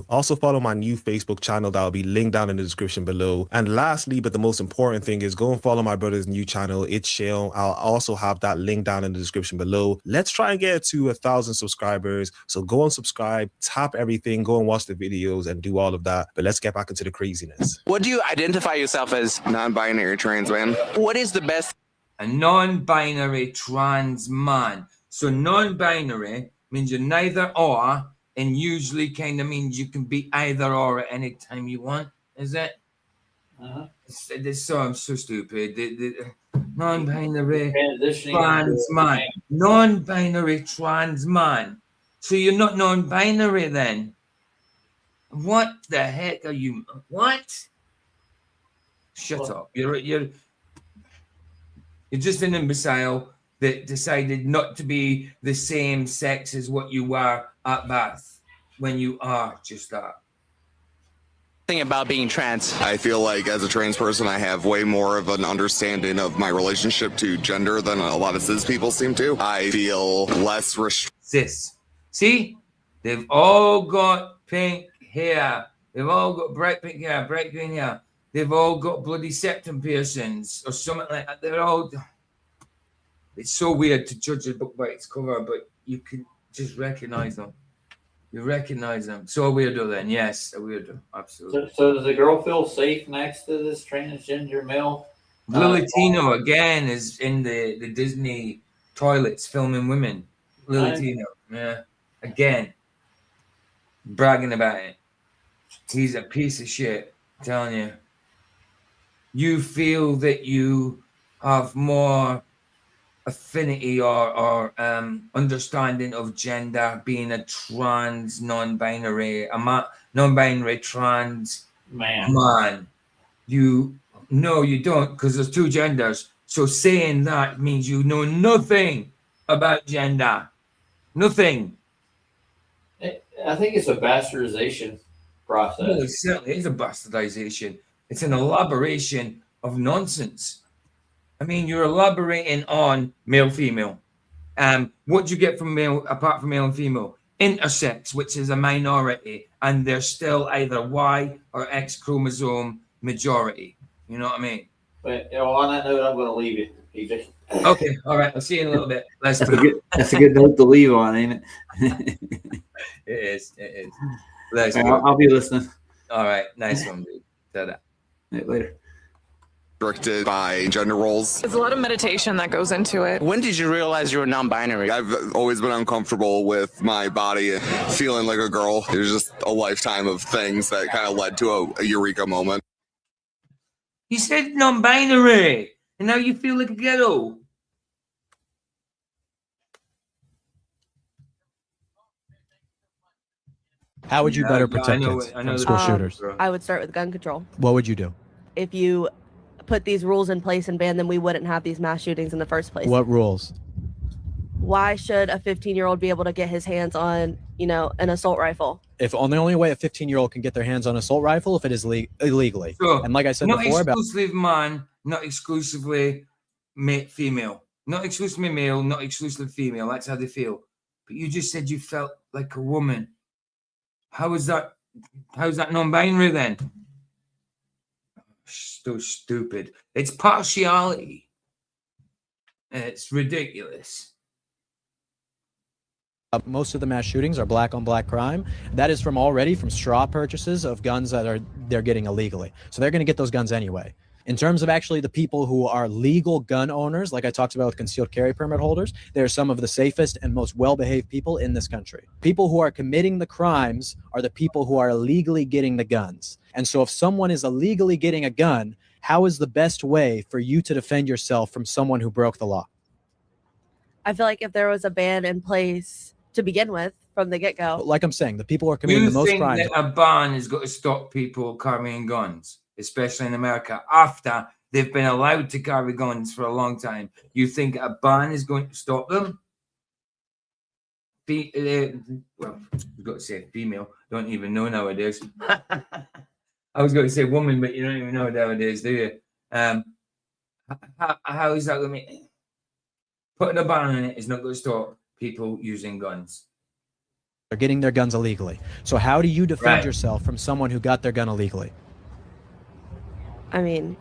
Also follow my new Facebook channel that will be linked down in the description below. And lastly, but the most important thing is go and follow my brother's new channel. It's Shale. I'll also have that link down in the description below. Let's try and get to 1,000 subscribers. So go and subscribe, tap everything, go and watch the videos and do all of that. But let's get back into the craziness. What do you identify yourself as? Non-binary trans man. What is the best? A non-binary trans man. So non-binary means you're neither or, and usually kind of means you can be either or at any time you want, is it? It's so stupid. The non-binary trans man. Non-binary trans man. So you're not non-binary then? What the heck are you? What? Shut up. You're just an imbecile that decided not to be the same sex as what you were at birth when you are just that. about being trans? I feel like as a trans person, I have way more of an understanding of my relationship to gender than a lot of cis people seem to. I feel less Cis. See? They've all got pink hair. They've all got bright pink hair, bright green hair. They've all got bloody septum piercings or something like that. They're all... It's so weird to judge a book by its cover, but you can just recognize them. You recognize them. So a weirdo then. Yes, a weirdo. Absolutely. So does the girl feel safe next to this transgender male? Lily Tino again is in the Disney toilets filming women. Lily Tino, yeah, again, bragging about it. He's a piece of shit, I'm telling you. You feel that you have more affinity or understanding of gender, being a trans, non-binary, non-binary trans man. No, you don't, because there's two genders. So saying that means you know nothing about gender. Nothing. I think it's a bastardization process. No, it certainly is a bastardization. It's an elaboration of nonsense. I mean, you're elaborating on male-female. What do you get from male, apart from male and female? Intersex, which is a minority, and they're still either Y or X chromosome majority. You know what I mean? But on that note, I'm going to leave you, PJ. Okay, all right. I'll see you in a little bit. That's a good note to leave on, ain't it? It is. It is. Let's I'll be listening. All right. Nice one, dude. Ta-da. Later. restricted by gender roles. There's a lot of meditation that goes into it. When did you realize you were non-binary? I've always been uncomfortable with my body feeling like a girl. It was just a lifetime of things that kind of led to a eureka moment. You said non-binary, and now you feel like a ghetto. How would you better protect kids from school shooters? I would start with gun control. What would you do? If you put these rules in place and ban them, we wouldn't have these mass shootings in the first place. What rules? Why should a 15-year-old be able to get his hands on, an assault rifle? If the only way a 15-year-old can get their hands on an assault rifle if it is illegally. So, and like I said not before, exclusively man, not exclusively female, not exclusively male, not exclusively female. That's how they feel. But you just said you felt like a woman. How is that? How's that non-binary then? So stupid. It's partiality. It's ridiculous. Most of the mass shootings are black on black crime. That is from straw purchases of guns that they're getting illegally. So they're going to get those guns anyway. In terms of actually the people who are legal gun owners, like I talked about with concealed carry permit holders, they're some of the safest and most well-behaved people in this country. People who are committing the crimes are the people who are illegally getting the guns. And so if someone is illegally getting a gun, how is the best way for you to defend yourself from someone who broke the law? I feel like if there was a ban in place to begin with from the get-go. Like I'm saying, the people who are committing the most crimes. You think that a ban has got to stop people carrying guns, especially in America, after they've been allowed to carry guns for a long time? You think a ban is going to stop them? Well, I've got to say female. Don't even know nowadays. I was going to say woman, but you don't even know nowadays, do you? How is that going to be? Putting a ban on it is not going to stop people using guns. They're getting their guns illegally. So how do you defend yourself from someone who got their gun illegally? I mean,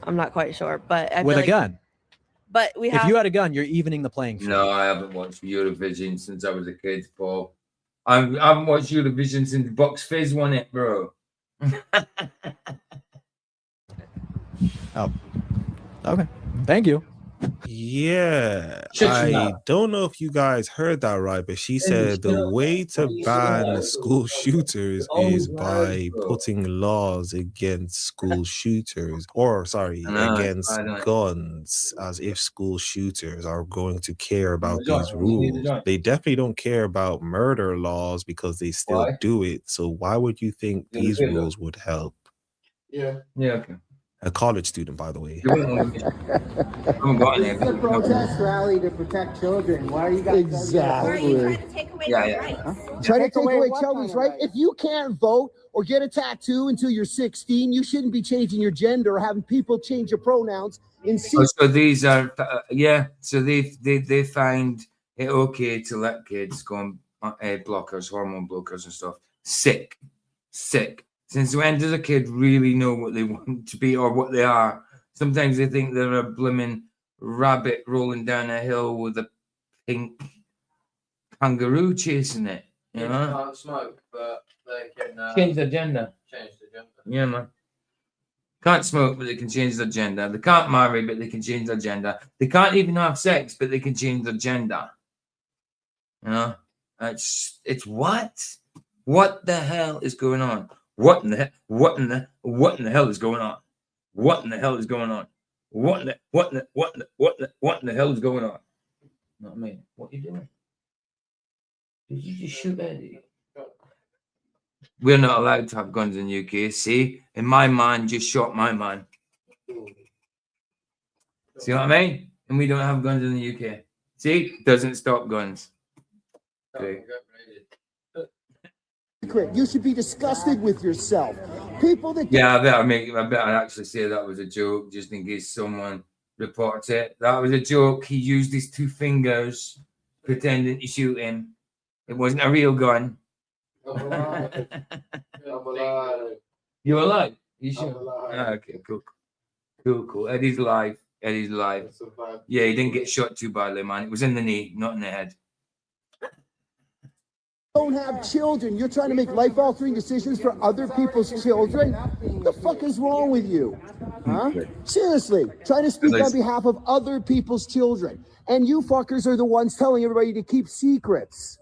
I'm not quite sure, but I with feel a gun. But if you had a gun, you're evening the playing field. No, I haven't watched Eurovision since I was a kid, Paul. I haven't watched Eurovision since Box Fizz won it, bro. Oh, okay. Thank you. Yeah, I don't know if you guys heard that right, but she said the way to ban school shooters is by putting laws against school shooters, against guns, as if school shooters are going to care about these rules. They definitely don't care about murder laws because they still do it. So why would you think these rules would help? Yeah, okay. A college student, by the way. It's a protest rally to protect children. Why are you guys exactly trying to take away their rights? Try to take away children's rights. If you can't vote or get a tattoo until you're 16. You shouldn't be changing your gender or having people change your pronouns in secret. So these are, so they find it okay to let kids go on blockers, hormone blockers and stuff. Sick. Since when does a kid really know what they want to be or what they are? Sometimes they think they're a blooming rabbit rolling down a hill with a pink kangaroo chasing it. You Kids know? can't smoke, but they can Change their gender. Change the gender. Yeah, man. Can't smoke, but they can change their gender. They can't marry, but they can change their gender. They can't even have sex, but they can change their gender. You know? It's what? What the hell is going on? What in the hell is going on? What in the hell is going on? What in the hell is going on? Not me. What are you doing? Did you just shoot Eddie? We're not allowed to have guns in the UK. See, and my man just shot my man. See what I mean? And we don't have guns in the UK. See, doesn't stop guns. Okay. You should be disgusted with yourself. People that Yeah, I better actually say that was a joke, just in case someone reports it. That was a joke. He used his 2 fingers pretending to shoot him. It wasn't a real gun. I'm alive. I'm alive. You're alive? You sure? I'm alive. Ah, okay, cool. Eddie's alive. Yeah, he didn't get shot too badly, man. It was in the knee, not in the head. don't have children. You're trying to make life-altering decisions for other people's children? What the fuck is wrong with you? Huh? Seriously, trying to speak on behalf of other people's children. And you fuckers are the ones telling everybody to keep secrets.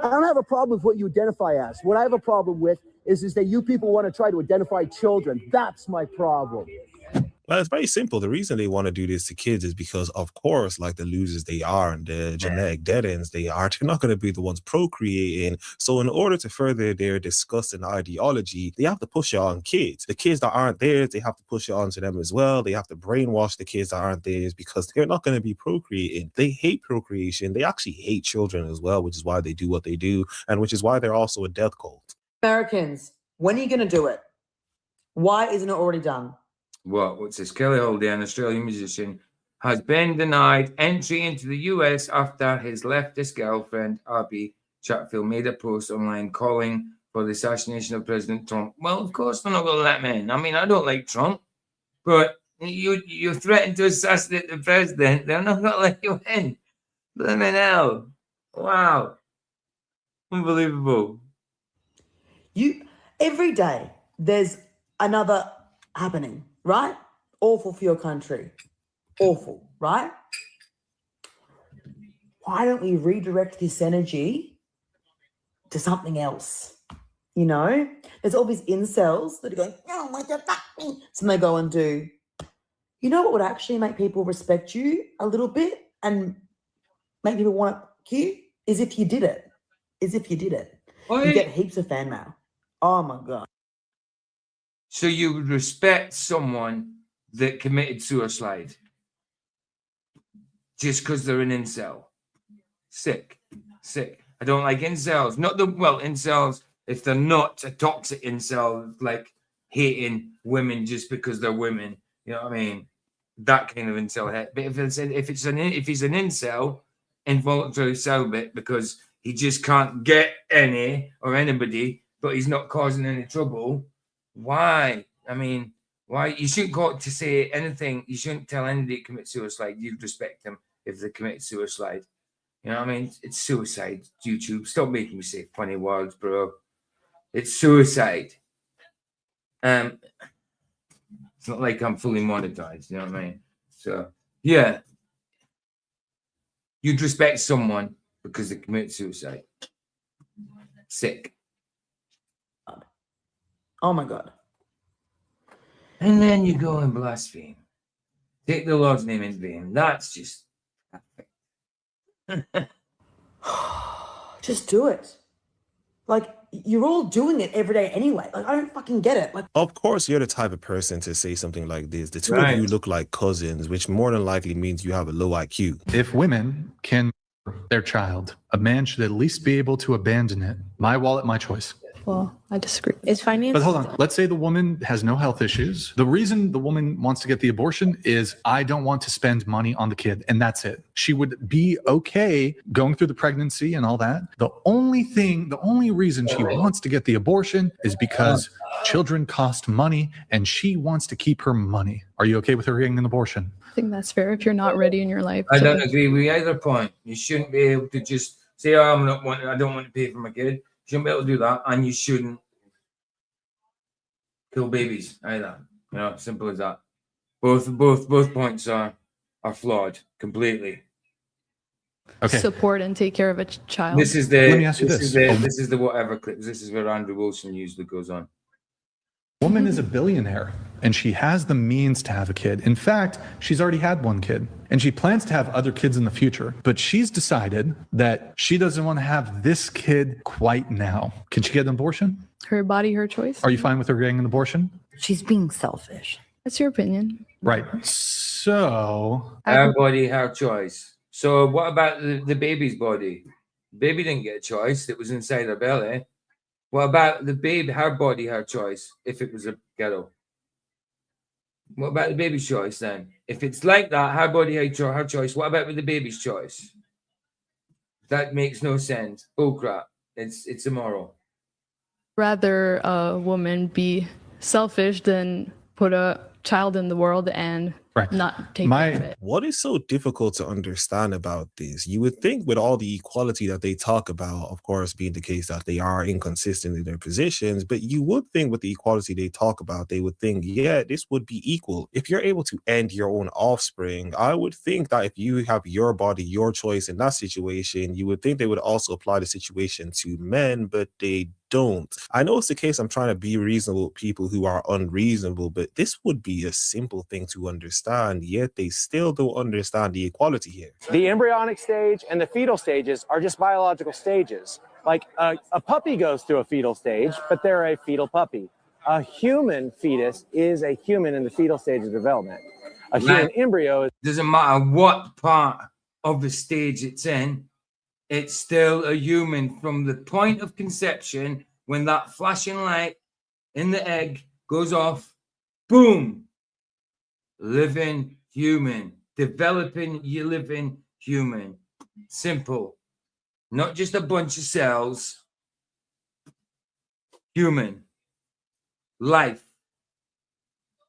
I don't have a problem with what you identify as. What I have a problem with is that you people want to try to identify children. That's my problem. Well, it's very simple. The reason they want to do this to kids is because, of course, like the losers they are and the genetic dead ends they are, they're not going to be the ones procreating. So in order to further their disgusting ideology, they have to push it on kids. The kids that aren't theirs, they have to push it onto them as well. They have to brainwash the kids that aren't theirs because they're not going to be procreating. They hate procreation. They actually hate children as well, which is why they do what they do and which is why they're also a death cult. Americans, when are you going to do it? Why isn't it already done? What's this? Kelly Holday, an Australian musician, has been denied entry into the US after his leftist girlfriend, Abby Chatfield, made a post online calling for the assassination of President Trump. Well, of course they're not going to let me in. I mean, I don't like Trump, but you threatened to assassinate the president. They're not going to let you in. Blimey hell. Wow. Unbelievable. Every day, there's another happening. Right? Awful for your country. Awful, right? Why don't we redirect this energy to something else? You know? There's all these incels that are going, oh, what the fuck me? So they go and do, you know what would actually make people respect you a little bit and make people want you? Is if you did it. You get heaps of fan mail. Oh my God. So you would respect someone that committed suicide just because they're an incel? Sick. I don't like incels. Incels, if they're not a toxic incel, like hating women just because they're women, you know what I mean? That kind of incel head. But if he's an incel, involuntary celibate because he just can't get any or anybody, but he's not causing any trouble. Why? I mean, why? You shouldn't go to say anything. You shouldn't tell anybody to commit suicide. You'd respect them if they commit suicide. You know what I mean? It's suicide. YouTube, stop making me say funny words, bro. It's suicide. It's not like I'm fully monetized. You know what I mean? So, yeah. You'd respect someone because they commit suicide. Sick. Oh my God. And then you go and blaspheme. Take the Lord's name in vain. That's just just do it. Like, you're all doing it every day anyway. Like, I don't fucking get it. Like, of course, you're the type of person to say something like this. The two of you look like cousins, which more than likely means you have a low IQ. If women can their child, a man should at least be able to abandon it. My wallet, my choice. Well, I disagree. It's finance. But hold on. Let's say the woman has no health issues. The reason the woman wants to get the abortion is I don't want to spend money on the kid, and that's it. She would be okay going through the pregnancy and all that. The only reason she wants to get the abortion is because children cost money and she wants to keep her money. Are you okay with her getting an abortion? I think that's fair if you're not ready in your life. I don't agree with either point. You shouldn't be able to just say, "Oh, I don't want to pay for my kid." You shouldn't be able to do that, and you shouldn't kill babies either. You know, simple as that. Both points are flawed completely. Okay. Support and take care of a child. This is the Let me ask you this. This is the whatever clip. This is where Andrew Wilson usually goes on. Woman is a billionaire and she has the means to have a kid. In fact, she's already had one kid and she plans to have other kids in the future, but she's decided that she doesn't want to have this kid quite now. Can she get an abortion? Her body, her choice. Are you fine with her getting an abortion? She's being selfish. That's your opinion. Right. So Her body, her choice. So what about the baby's body? Baby didn't get a choice. It was inside her belly. What about the baby, her body, her choice, if it was a girl? What about the baby's choice then? If it's like that, her body, her choice, what about with the baby's choice? That makes no sense. Bullcrap. It's immoral. Rather a woman be selfish than put a child in the world and not take care of it. What is so difficult to understand about this? You would think with all the equality that they talk about, of course, being the case that they are inconsistent in their positions, but you would think with the equality they talk about, they would think, yeah, this would be equal. If you're able to end your own offspring, I would think that if you have your body, your choice in that situation, you would think they would also apply the situation to men, but they don't. I know it's the case I'm trying to be reasonable with people who are unreasonable, but this would be a simple thing to understand, yet they still don't understand the equality here. The embryonic stage and the fetal stages are just biological stages. Like a puppy goes through a fetal stage, but they're a fetal puppy. A human fetus is a human in the fetal stage of development. A human embryo doesn't matter what part of the stage it's in. It's still a human from the point of conception when that flashing light in the egg goes off. Boom. Living human. Developing you living human. Simple. Not just a bunch of cells. Human. Life.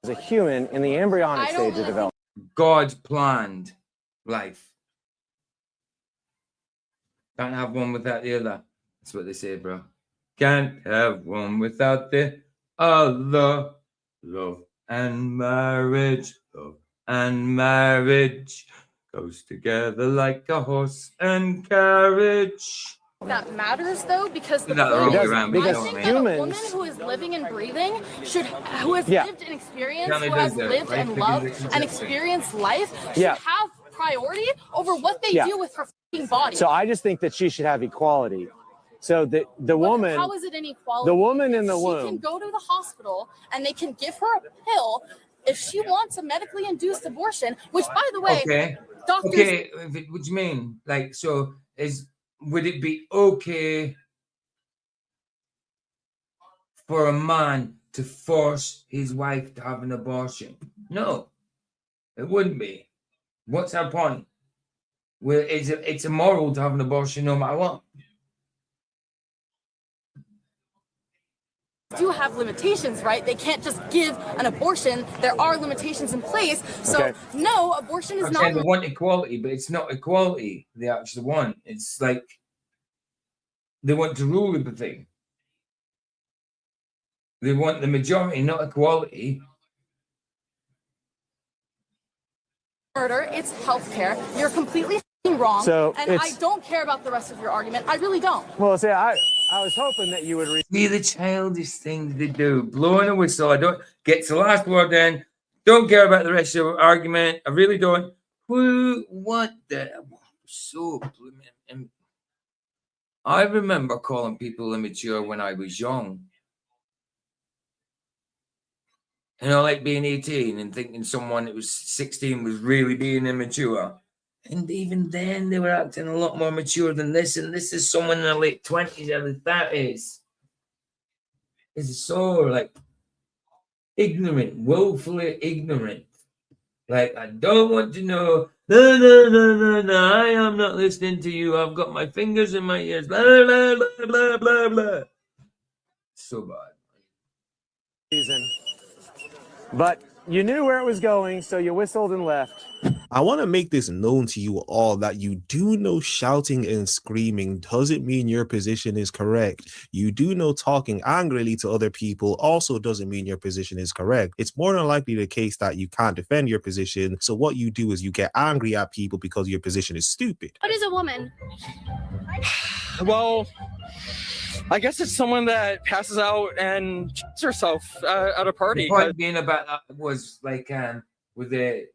is a human in the embryonic stage of development. God planned life. Can't have one without the other. That's what they say, bro. Can't have one without the other. Love and marriage. Love and marriage goes together like a horse and carriage. That matters though, because No, the wrong way around, I don't think we? that a woman who is living and breathing who has lived and experienced, County who does has that, lived right? and Because loved it's and interesting. experienced life should Yeah. have priority over what they Yeah. do with her fucking body. So I just think that she should have equality. So the woman, How is it inequality? the woman in the She can womb, go to the hospital and they can give her a pill if she wants a medically induced abortion, which by the way, Okay. doctors Okay. What do you mean? Like, so would it be okay for a man to force his wife to have an abortion? No, it wouldn't be. What's our point? Well, it's immoral to have an abortion no matter what. do have limitations, right? They can't just give an abortion. There are limitations in place. So Okay. no, abortion is I'm not. saying they want equality, but it's not equality they actually want. It's like they want to rule everything. They want the majority, not equality. Murder, it's healthcare. You're completely f***ing wrong. So and I it's- don't care about the rest of your argument. I really don't. well, see, I was hoping that you would See the childish things they do, blowing a whistle. I don't get the last word in. Don't care about the rest of the argument. I really don't. What the? So, I remember calling people immature when I was young. You know, like being 18 and thinking someone that was 16 was really being immature. And even then, they were acting a lot more mature than this. And this is someone in their late 20s, early 30s. is so like ignorant, willfully ignorant. Like, I don't want to know. No, no, no, no, no. I am not listening to you. I've got my fingers in my ears. Blah, blah, blah, blah, blah, blah. So bad. Season. But you knew where it was going, so you whistled and left. I want to make this known to you all that you do know shouting and screaming doesn't mean your position is correct. You do know talking angrily to other people also doesn't mean your position is correct. It's more than likely the case that you can't defend your position. So what you do is you get angry at people because your position is stupid. What is a woman? Well, I guess it's someone that passes out and shits herself at a party. The point being about that was like, with the,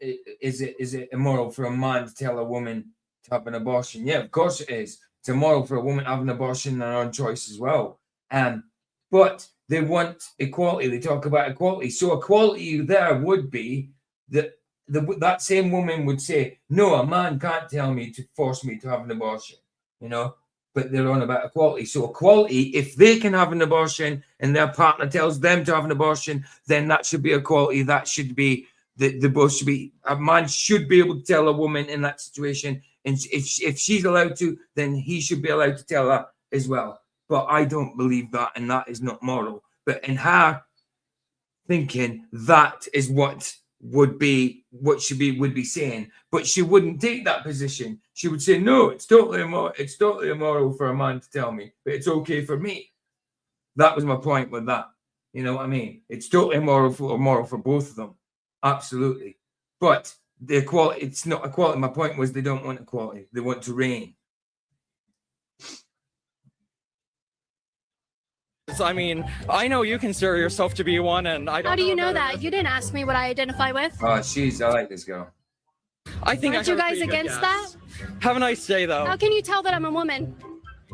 is it immoral for a man to tell a woman to have an abortion? Yeah, of course it is. It's immoral for a woman to have an abortion and her own choice as well. But they want equality. They talk about equality. So equality there would be that that same woman would say, no, a man can't tell me to force me to have an abortion, you know? But they're on about equality. So equality, if they can have an abortion and their partner tells them to have an abortion, then that should be equality. That should be, the both should be, a man should be able to tell a woman in that situation. And if she's allowed to, then he should be allowed to tell her as well. But I don't believe that, and that is not moral. But in her thinking, that is what would be what she would be saying, but she wouldn't take that position. She would say, no, it's totally immoral for a man to tell me, but it's okay for me. That was my point with that. You know what I mean? It's totally immoral for both of them. Absolutely. But the equality, it's not equality. My point was they don't want equality. They want to reign. I mean, I know you consider yourself to be one, and I don't. How do you know that? You didn't ask me what I identify with. Oh, jeez, I like this girl. I think Aren't you guys against that? Have a nice day, though. How can you tell that I'm a woman?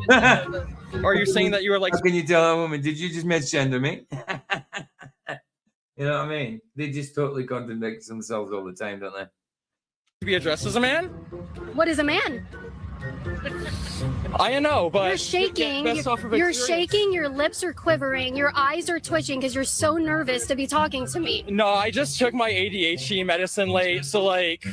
Are you saying that you were like? How can you tell a woman? Did you just misgender me? You know what I mean? They just totally contradict themselves all the time, don't they? To be addressed as a man? What is a man? I know, but you're shaking. You're You're shaking. Your lips are quivering. Your eyes are twitching because you're so nervous to be talking to me. No, I just took my ADHD medicine late, so like.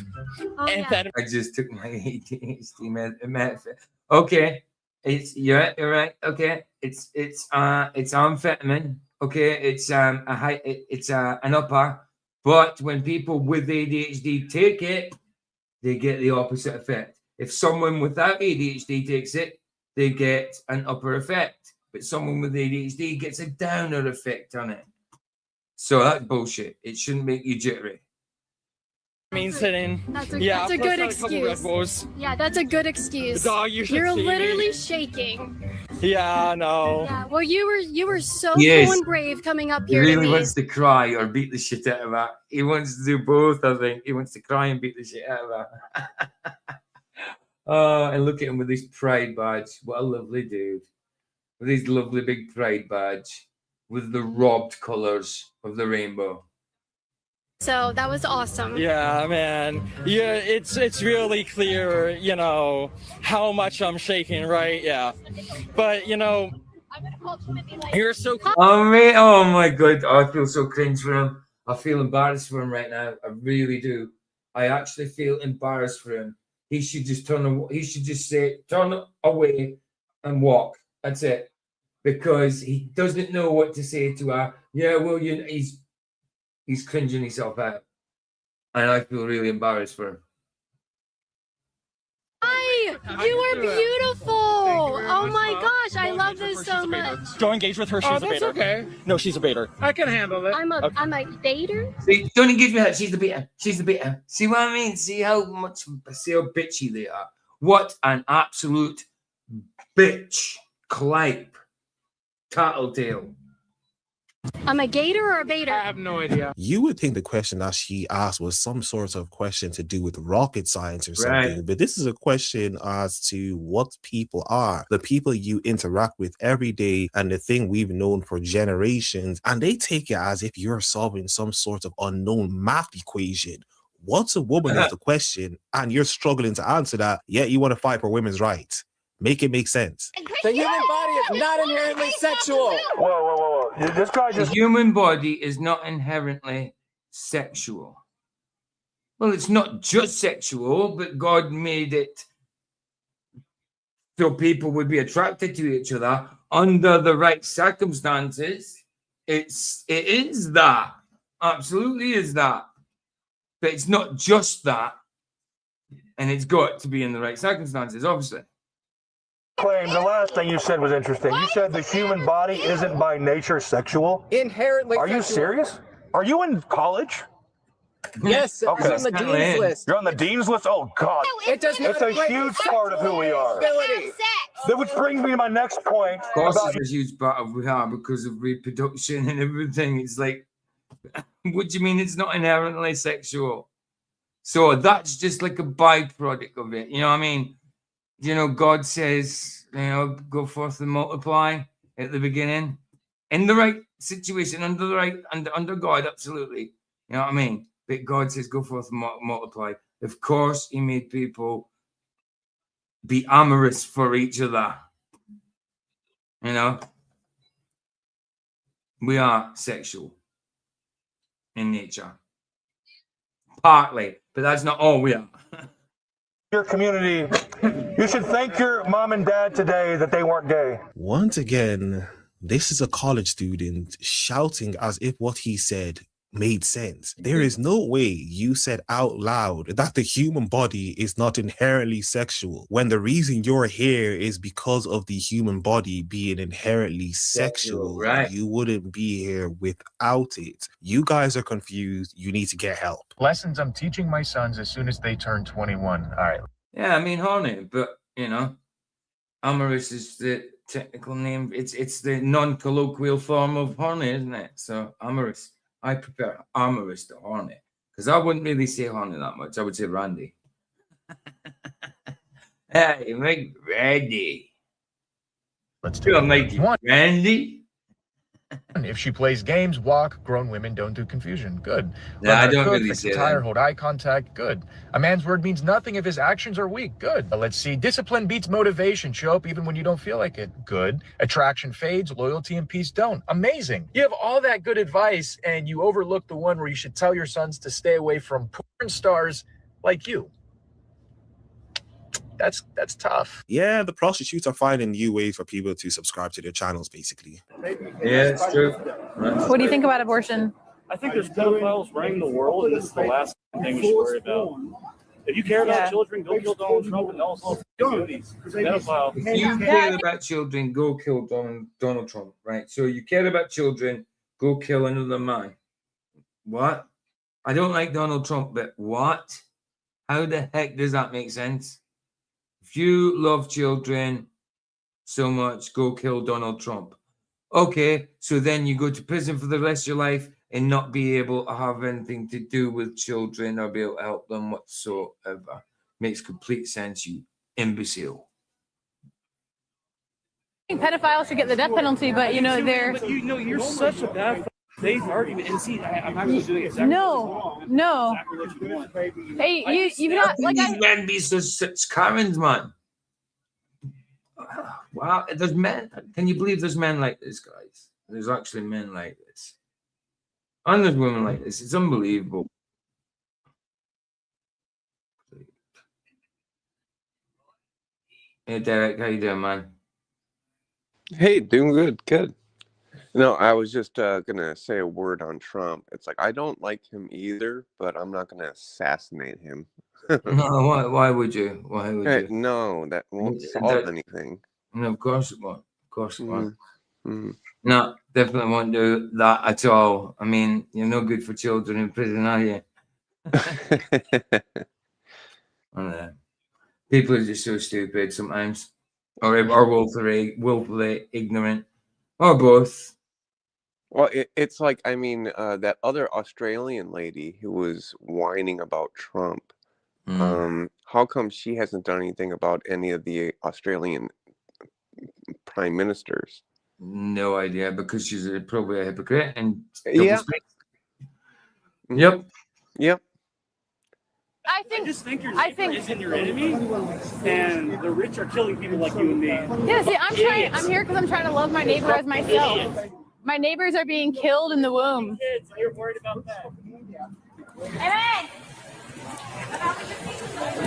Yeah. I just took my ADHD medicine. Okay, you're right. Okay, it's amphetamine. Okay, it's an upper. But when people with ADHD take it, they get the opposite effect. If someone without ADHD takes it, they get an upper effect. But someone with ADHD gets a downer effect on it. So that's bullshit. It shouldn't make you jittery. Means hitting. That's a I've good had a couple Red excuse. Bulls. Yeah, that's a good excuse. Dog, you should You're see me. literally shaking. Yeah, no. Yeah. Well, you were so Yes. cool and brave coming up He here really to me. wants to cry or beat the shit out of her. He wants to do both, I think. He wants to cry and beat the shit out of her. Oh, and look at him with his pride badge. What a lovely dude. With his lovely big pride badge. With the robbed colours of the rainbow. So that was awesome. Yeah, man. Yeah, it's really clear, you know, how much I'm shaking, right? Yeah. But, you know, you're so cool. Oh, man. Oh, my God. Oh, I feel so cringe for him. I feel embarrassed for him right now. I really do. I actually feel embarrassed for him. He should just say, turn away and walk. That's it. Because he doesn't know what to say to her. Yeah, well, he's cringing himself out. And I feel really embarrassed for him. Hi, you are beautiful. Oh my gosh, I love this so much. Don't engage with her. She's a that's baiter. okay. No, she's a baiter. I can handle it. I'm a dater. See, don't engage with her. She's the beater. She's the beater. See what I mean? See how bitchy they are. What an absolute bitch. Clipe. Tattletale. I'm a gator or a baiter? I have no idea. You would think the question that she asked was some sort of question to do with rocket science or something, Right. but this is a question as to what people are, the people you interact with every day, and the thing we've known for generations, and they take it as if you're solving some sort of unknown math equation. What's a woman is the question, and you're struggling to answer that, yet you want to fight for women's rights. Make it make sense. The human body is not inherently sexual. Whoa, whoa, whoa, whoa. This guy just. The human body is not inherently sexual. Well, it's not just sexual, but God made it so people would be attracted to each other under the right circumstances. It is that. Absolutely is that. But it's not just that. And it's got to be in the right circumstances, obviously. Claim the last thing you said was interesting. You said the human body isn't by nature sexual. Inherently. Are you serious? Are you in college? Yes, Okay. it's on the dean's list. You're on the dean's list? Oh, God. It does not It's a huge part of who we are. That which brings me to my next point. Of course, it's a huge part of who we are because of reproduction and everything. It's like, what do you mean it's not inherently sexual? So that's just like a byproduct of it. You know what I mean? You know, God says, you know, go forth and multiply at the beginning. In the right situation, under God, absolutely. You know what I mean? But God says, go forth and multiply. Of course, he made people be amorous for each other. You know? We are sexual in nature. Partly, but that's not all we are. Your community, you should thank your mom and dad today that they weren't gay. Once again, this is a college student shouting as if what he said made sense. There is no way you said out loud that the human body is not inherently sexual when the reason you're here is because of the human body being inherently sexual. Right. You wouldn't be here without it. You guys are confused. You need to get help. Lessons I'm teaching my sons as soon as they turn 21. All right. Yeah, I mean horny, but you know, amorous is the technical name. It's the non-colloquial form of horny, isn't it? So amorous. I prefer amorous to horny because I wouldn't really say horny that much. I would say Randy. Hey, make Randy. Let's do it. Randy. If she plays games, walk. Grown women don't do confusion. Good. Yeah, Learn how I to don't cook, really fix say a tire, that. hold eye contact. Good. A man's word means nothing if his actions are weak. Good. Let's see. Discipline beats motivation. Show up even when you don't feel like it. Good. Attraction fades. Loyalty and peace don't. Amazing. You have all that good advice, and you overlook the one where you should tell your sons to stay away from porn stars like you. That's tough. Yeah, the prostitutes are finding new ways for people to subscribe to their channels, basically. Yeah, it's true. What do you think about abortion? I think there's pedophiles running the world, and this is the last thing we should worry about. If you care about children, go kill Donald Trump and also goonies. Pedophile. If you care about children, go kill Donald Trump, right? So you care about children, go kill another man. What? I don't like Donald Trump, but what? How the heck does that make sense? If you love children so much, go kill Donald Trump. Okay, so then you go to prison for the rest of your life and not be able to have anything to do with children or be able to help them whatsoever. Makes complete sense, you imbecile. I think pedophiles should get the death penalty, but you know they're. But you know, you're such a bad faith argument. And see, I'm actually doing exactly No. exactly what you want. Hey, you've not like these men be such Karens, man. Wow, there's men. Can you believe there's men like this, guys? There's actually men like this. And there's women like this. It's unbelievable. Hey, Derek, how you doing, man? Hey, doing good. No, I was just gonna say a word on Trump. It's like I don't like him either, but I'm not gonna assassinate him. No, why would you? Why would Hey, you? no, that won't solve anything. No, of course it won't. Of course it won't. Mm-hmm. No, definitely won't do that at all. I mean, you're no good for children in prison, are you? People are just so stupid sometimes, or willfully ignorant, or both. Well, it's like, I mean, that other Australian lady who was whining about Trump. How come she hasn't done anything about any of the Australian prime ministers? No idea, because she's probably a hypocrite and Yeah. Yep. I think isn't your enemy, and the rich are killing people like you and me. Yeah, see, I'm here because I'm trying to love my neighbor as myself. My neighbors are being killed in the womb. Kids, you're worried about that.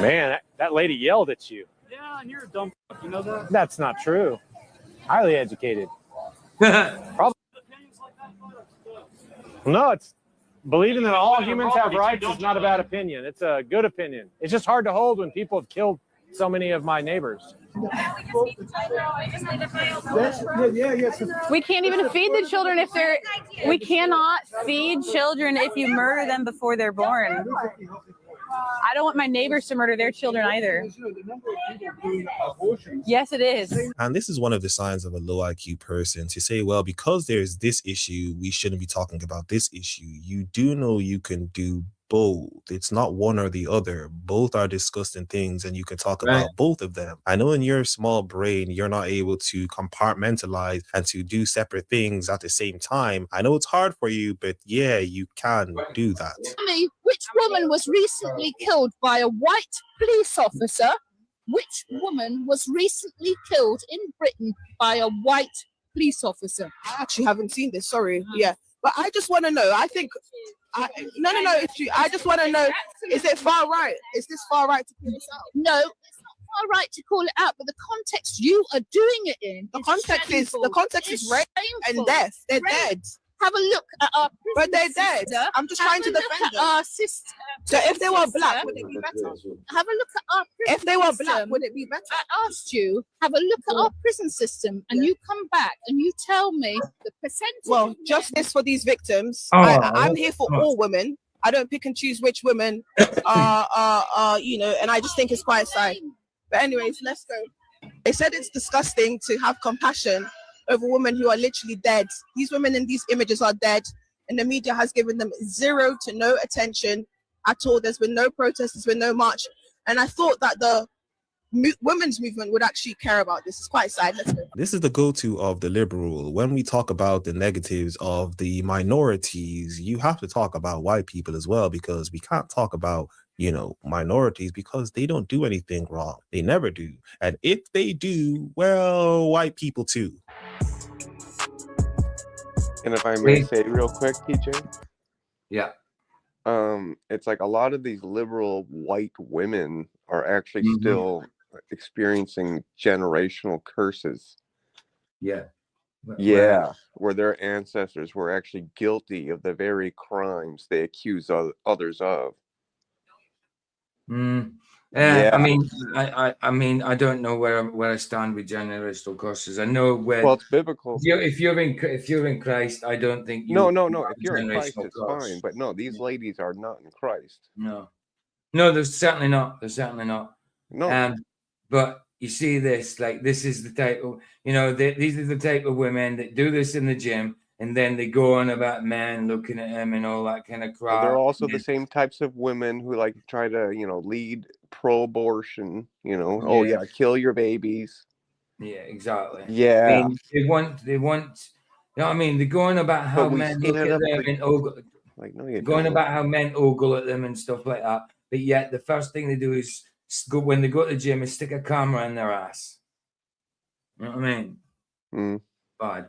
Man, that lady yelled at you. Yeah, and you're a dumb fuck, you know that? That's not true. Highly educated. Probably. No, it's believing that all humans have rights is not a bad opinion. It's a good opinion. It's just hard to hold when people have killed so many of my neighbors. We can't even feed the children if they're. We cannot feed children if you murder them before they're born. I don't want my neighbors to murder their children either. Yes, it is. And this is one of the signs of a low IQ person to say, well, because there's this issue, we shouldn't be talking about this issue. You do know you can do both. It's not one or the other. Both are disgusting things, and you can talk about both of them. I know in your small brain, you're not able to compartmentalize and to do separate things at the same time. I know it's hard for you, but yeah, you can do that. Tell me, which woman was recently killed by a white police officer? Which woman was recently killed in Britain by a white police officer? I actually haven't seen this, sorry. Yeah. But I just want to know, I just want to know, is it far right? Is this far right to call this out? No, it's not far right to call it out, but the context you are doing it in. The context is rape and death. They're dead. Have a look at our prison. But they're dead. Sister. I'm just trying to defend them. Our sister. So if they were black, would it be better? Have a look at our prison If they were black, system. would it be better? I asked you, have a look at our prison system, and you come back and you tell me the percentage. Well, justice for these victims. I'm here for all women. I don't pick and choose which women are, and I just think it's quite sad. But anyways, let's go. They said it's disgusting to have compassion over women who are literally dead. These women in these images are dead, and the media has given them zero to no attention at all. There's been no protest, there's been no march, and I thought that the women's movement would actually care about this. It's quite sad. Let's go. This is the go-to of the liberal. When we talk about the negatives of the minorities, you have to talk about white people as well, because we can't talk about minorities because they don't do anything wrong. They never do. And if they do, well, white people too. And if I may say real quick, TJ? Yeah. It's like a lot of these liberal white women are actually still experiencing generational curses. Yeah. Yeah, where their ancestors were actually guilty of the very crimes they accuse others of. Yeah. I mean, I don't know where I stand with generational curses. I know where. Well, it's biblical. If you're in Christ, I don't think. No. If you're in Christ, it's fine. But no, these ladies are not in Christ. No, they're certainly not. They're certainly not. No. But you see this, like, this is the type of, these are the type of women that do this in the gym, and then they go on about men looking at him and all that kind of crap. They're also the same types of women who like try to, lead pro-abortion, oh yeah, kill your babies. Yeah, exactly. Yeah. I mean, they want, they're going about how men look at them and ogle, about how men ogle at them and stuff like that. But yet the first thing they do is when they go to the gym is stick a camera in their ass. You know what I mean? Bad.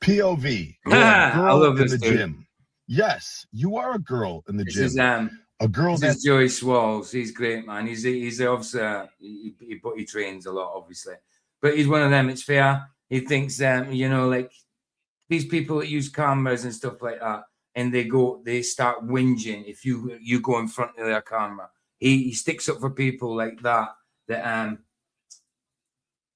POV. You're a girl I love in this the dude. gym. Yes, you are a girl in the This gym. is a girl this is Joey Swalls. He's great, man. He's obviously he trains a lot, obviously, but he's one of them. It's fair. He thinks like these people that use cameras and stuff like that, and they start whinging if you go in front of their camera. He sticks up for people like that.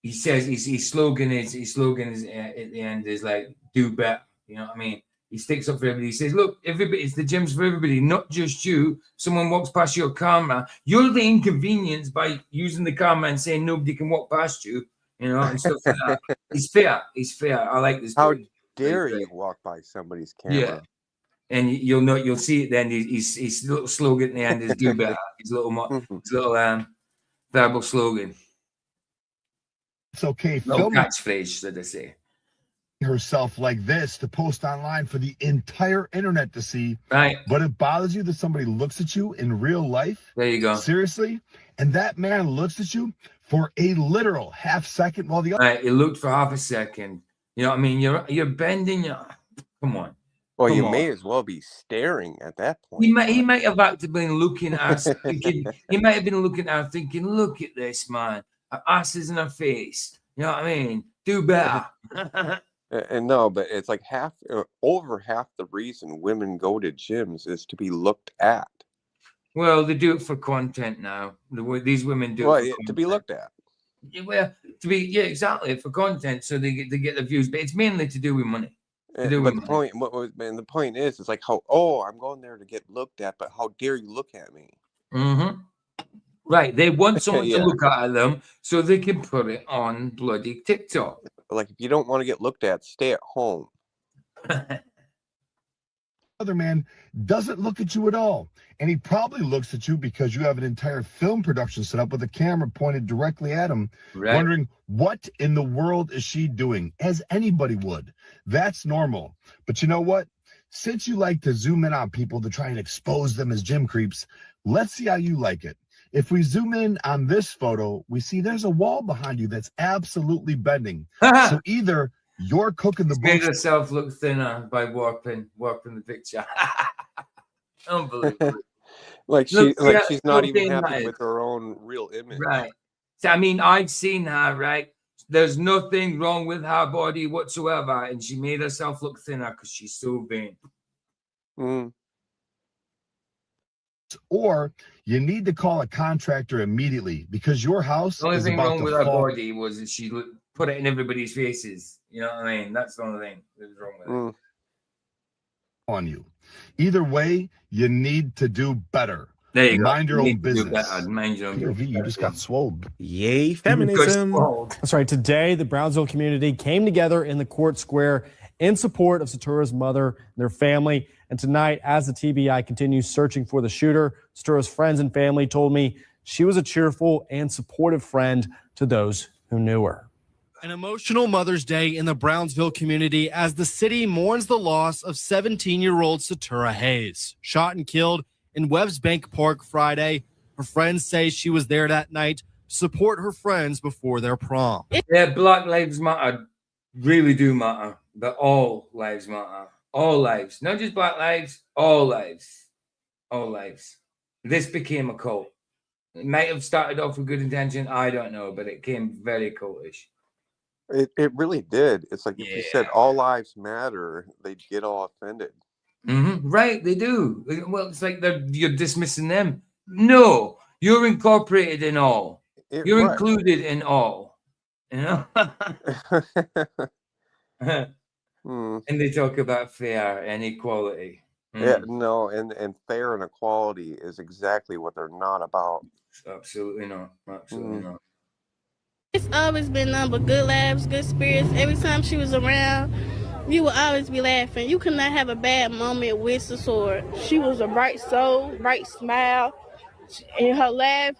He says his slogan is at the end is like, do better. You know what I mean? He sticks up for everybody. He says, look, everybody, it's the gym's for everybody, not just you. Someone walks past your camera, you're the inconvenience by using the camera and saying nobody can walk past you, and stuff like that. He's fair. He's fair. I like this. How dare you walk by somebody's camera? Yeah. And you'll see it then. His little slogan at the end is do better. His little verbal slogan. It's okay. No catchphrase, should I say? herself like this to post online for the entire internet to see. Right. But it bothers you that somebody looks at you in real life. There you go. Seriously? And that man looks at you for a literal half second while the other. Right. It looked for half a second. You know what I mean? You're bending your. Come on. Well, you Come may on. as well be staring at that point. He might have actually been looking at us thinking, he might have been looking at us thinking, look at this, man. Our asses in our face. You know what I mean? Do better. And no, but it's like over half the reason women go to gyms is to be looked at. Well, they do it for content now. These women do it for to be looked at. Well, exactly, for content, so they get the views. But it's mainly to do with money. But the point is, it's like I'm going there to get looked at, but how dare you look at me? Mm-hmm. Right, they want someone Yeah. to look at them so they can put it on bloody TikTok. Like, if you don't want to get looked at, stay at home. Other man doesn't look at you at all. And he probably looks at you because you have an entire film production set up with a camera pointed directly at him, wondering what in the world is she doing, as anybody would. That's normal. But you know what? Since you like to zoom in on people to try and expose them as gym creeps, let's see how you like it. If we zoom in on this photo, we see there's a wall behind you that's absolutely bending. So either you're cooking the books. Made herself look thinner by warping the picture. Unbelievable. she's not even happy with her own real image. Right. So, I mean, I've seen her, right? There's nothing wrong with her body whatsoever, and she made herself look thinner because she's so vain. Or you need to call a contractor immediately because your house The only is thing about wrong to with her fall body was that she put it in everybody's faces. You know what I mean? That's the only thing that was wrong with it. on you. Either way, you need to do better. There you Mind go. your You own need to do business. better. Mind your own POV, you just got swole. Yay, feminism. That's right. Today, the Brownsville community came together in the court square in support of Satura's mother and their family. And tonight, as the TBI continues searching for the shooter, Satura's friends and family told me she was a cheerful and supportive friend to those who knew her. An emotional Mother's Day in the Brownsville community as the city mourns the loss of 17-year-old Satura Hayes, shot and killed in Webb's Bank Park Friday. Her friends say she was there that night to support her friends before their prom. Yeah, Black Lives Matter really do matter, but all lives matter. All lives, not just Black lives, all lives. All lives. This became a cult. It might have started off with good intention, I don't know, but it came very cultish. It really did. It's like if you said all lives matter, they'd get all offended. Right, they do. Well, it's like you're dismissing them. No, you're incorporated in all. You're included in all. You know? And they talk about fair and equality. Yeah, no, and fair and equality is exactly what they're not about. Absolutely not. Absolutely not. It's always been nothing but good laughs, good spirits. Every time she was around, you would always be laughing. You could not have a bad moment with Satura. She was a bright soul, bright smile. And her laugh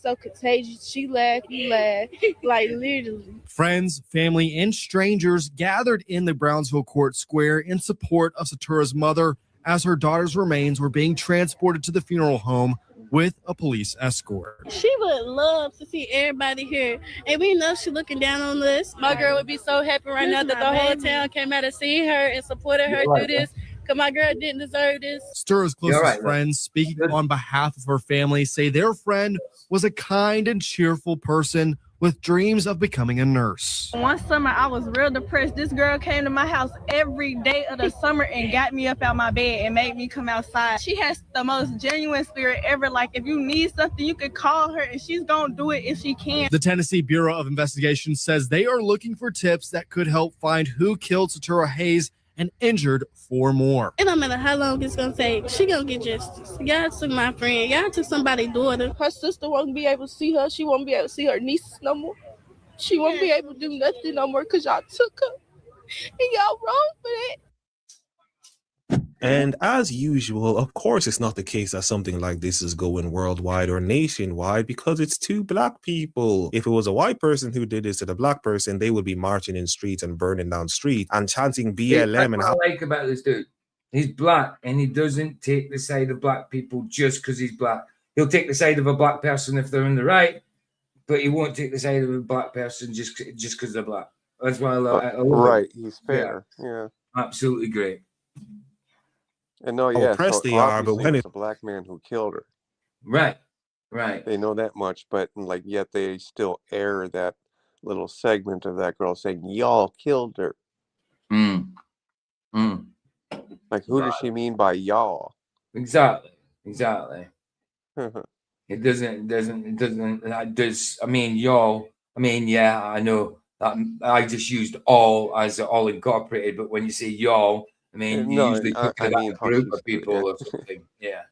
so contagious. She laughed, you laugh, like literally. Friends, family, and strangers gathered in the Brownsville Court Square in support of Satura's mother as her daughter's remains were being transported to the funeral home with a police escort. She would love to see everybody here. And we know she's looking down on us. My girl would be so happy right now that the whole town came out to see her and supported her do this. Because my girl didn't deserve this. Satura's closest friends, speaking on behalf of her family, say their friend was a kind and cheerful person with dreams of becoming a nurse. One summer, I was real depressed. This girl came to my house every day of the summer and got me up out my bed and made me come outside. She has the most genuine spirit ever. Like, if you need something, you can call her and she's gonna do it if she can. The Tennessee Bureau of Investigation says they are looking for tips that could help find who killed Satura Hayes and injured 4 more. It don't matter how long it's gonna take. She gonna get justice. Y'all took my friend. Y'all took somebody's daughter. Her sister won't be able to see her. She won't be able to see her nieces no more. She won't be able to do nothing no more because y'all took her. And y'all wrong for that. And as usual, of course, it's not the case that something like this is going worldwide or nationwide because it's two black people. If it was a white person who did this to the black person, they would be marching in streets and burning down streets and chanting BLM. That's And what I like about this dude. He's black and he doesn't take the side of black people just because he's black. He'll take the side of a black person if they're in the right, but he won't take the side of a black person just because they're black. That's why I love Right, it. he's fair. Yeah. Absolutely great. And no, yeah, oppressed so they are, but obviously when it's a black man who killed her. Right. They know that much, but like yet they still air that little segment of that girl saying, "Y'all killed her." Like, who does she mean by y'all? Exactly. It doesn't. That does. I mean, y'all. I mean, yeah, I know that. I just used all as all incorporated, but when you say y'all, I mean, you usually talking about a group of people or something. Yeah.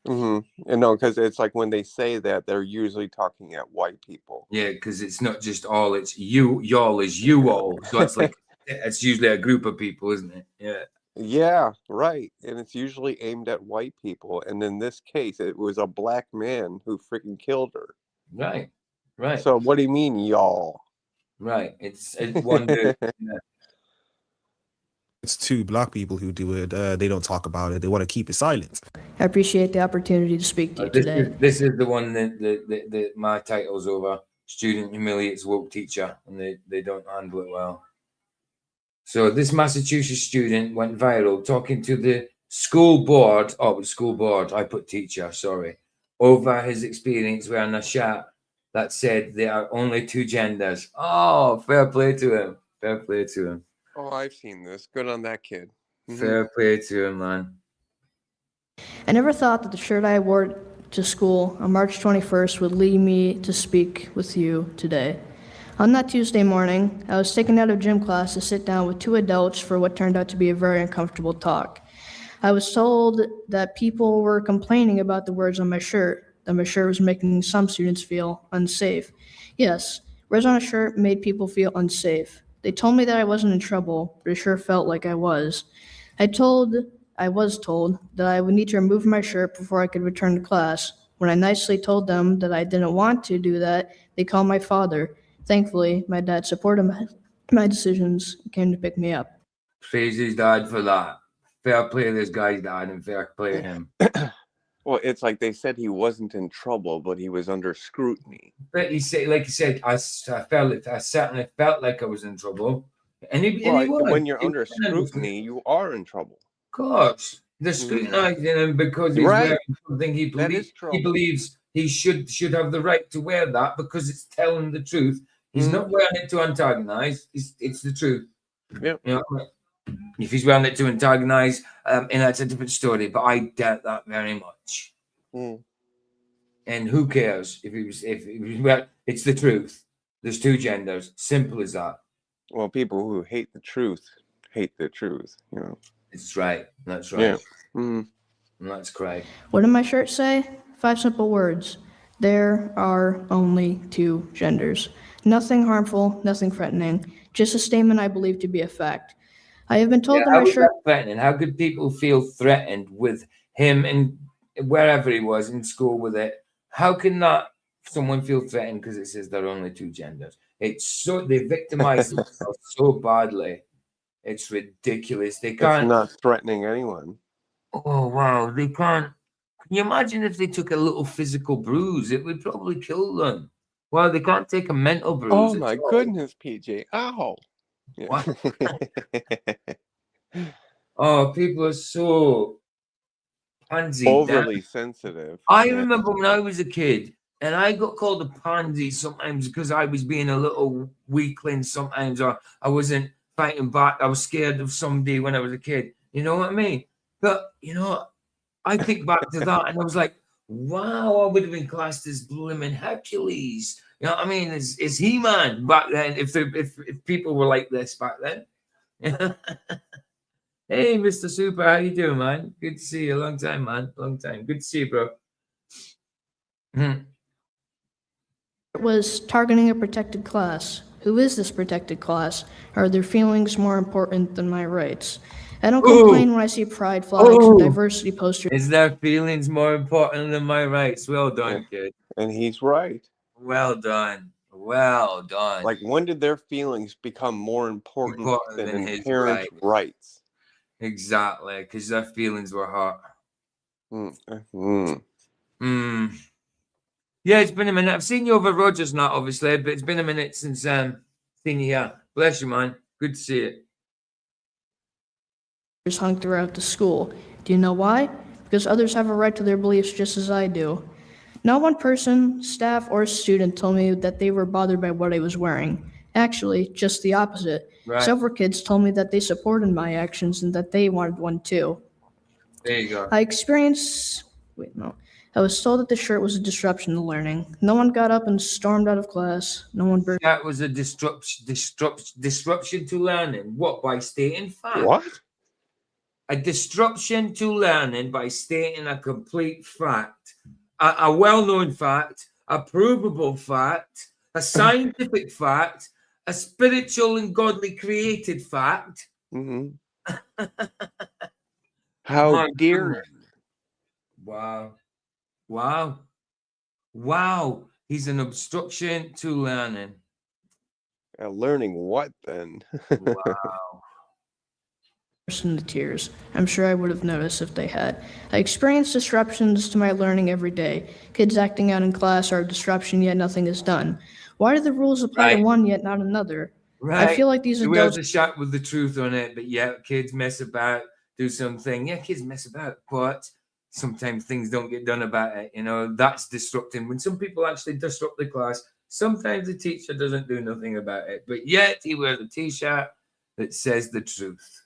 And no, because it's like when they say that, they're usually talking at white people. Yeah, because it's not just all; it's you. Y'all is you all. So it's like it's usually a group of people, isn't it? Yeah. Yeah, right. And it's usually aimed at white people. And in this case, it was a black man who freaking killed her. Right. So what do you mean, y'all? Right. It's one dude. Yeah. it's two black people who do it, they don't talk about it. They want to keep it silent. I appreciate the opportunity to speak to you today. This is the one that my title's over. Student humiliates woke teacher, and they don't handle it well. So this Massachusetts student went viral talking to the school board. Oh, school board. I put teacher. Sorry. Over his experience wearing a shirt that said there are only two genders. Oh, fair play to him. Fair play to him. Oh, I've seen this. Good on that kid. Fair play to him, man. I never thought that the shirt I wore to school on March 21st would lead me to speak with you today. On that Tuesday morning, I was taken out of gym class to sit down with two adults for what turned out to be a very uncomfortable talk. I was told that people were complaining about the words on my shirt, that my shirt was making some students feel unsafe. Yes, words on a shirt made people feel unsafe. They told me that I wasn't in trouble, but it sure felt like I was. I was told that I would need to remove my shirt before I could return to class. When I nicely told them that I didn't want to do that, they called my father. Thankfully, my dad supported my decisions and came to pick me up. Praise his dad for that. Fair play to this guy's dad and fair play to him. Well, it's like they said he wasn't in trouble, but he was under scrutiny. But he said, like he said, I certainly felt like I was in trouble. And he was. When you're under scrutiny, you are in trouble. Of course. They're scrutinizing him because he's wearing something he believes he should have the right to wear that because it's telling the truth. He's not wearing it to antagonize. It's the truth. Yeah. You know, if he's wearing it to antagonize, and that's a different story. But I doubt that very much. And who cares if he was well, it's the truth. There's two genders. Simple as that. Well, people who hate the truth hate the truth. You know. It's right. That's right. Yeah. That's correct. What did my shirt say? 5 simple words. There are only two genders. Nothing harmful, nothing threatening. Just a statement I believe to be a fact. I have been told that my shirt. Threatening. How could people feel threatened with him and wherever he was in school with it? How can that someone feel threatened because it says there are only two genders? It's so they victimize themselves so badly. It's ridiculous. They can't. It's not threatening anyone. Oh wow, they can't. Can you imagine if they took a little physical bruise? It would probably kill them. Well, they can't take a mental bruise. Oh my goodness, PJ! Ow! Yeah. What? Oh, people are so pansy. Overly sensitive. I remember when I was a kid, and I got called a pansy sometimes because I was being a little weakling sometimes, or I wasn't fighting back. I was scared of somebody when I was a kid. You know what I mean? But you know, I think back to that, and I was like, "Wow, I would have been classed as blooming Hercules." You know what I mean? Is He-Man back then? If people were like this back then. Hey, Mr. Super, how you doing, man? Good to see you. Long time, man. Long time. Good to see you, bro. It was targeting a protected class. Who is this protected class? Are their feelings more important than my rights? I don't complain when I see pride flags or diversity posters. Is their feelings more important than my rights? Well done, kid. And he's right. Well done. Well done. Like, when did their feelings become more important than his inherent rights? Exactly, because their feelings were hurt. Yeah, it's been a minute. I've seen you over Rogers now, obviously, but it's been a minute since seen you here. Bless you, man. Good to see it. Hung throughout the school. Do you know why? Because others have a right to their beliefs just as I do. Not one person, staff, or student told me that they were bothered by what I was wearing. Actually, just the opposite. Right. Several kids told me that they supported my actions and that they wanted one too. There you go. I was told that the shirt was a disruption to learning. No one got up and stormed out of class. No one burst. That was a disruption to learning. What? By stating fact? What? A disruption to learning by stating a complete fact. A well-known fact, a provable fact, a scientific fact, a spiritual and godly created fact. How dare you? Wow. Wow. Wow. He's an obstruction to learning. Learning what then? Wow. In the tears. I'm sure I would have noticed if they had. I experience disruptions to my learning every day. Kids acting out in class are a disruption, yet nothing is done. Why do the rules apply to one yet not another? Right. I feel like these We adults. have to shot with the truth on it, but yeah, kids mess about, do something. Yeah, kids mess about, but sometimes things don't get done about it. You know, that's disrupting. When some people actually disrupt the class, sometimes the teacher doesn't do nothing about it, but yet he wears a t-shirt that says the truth.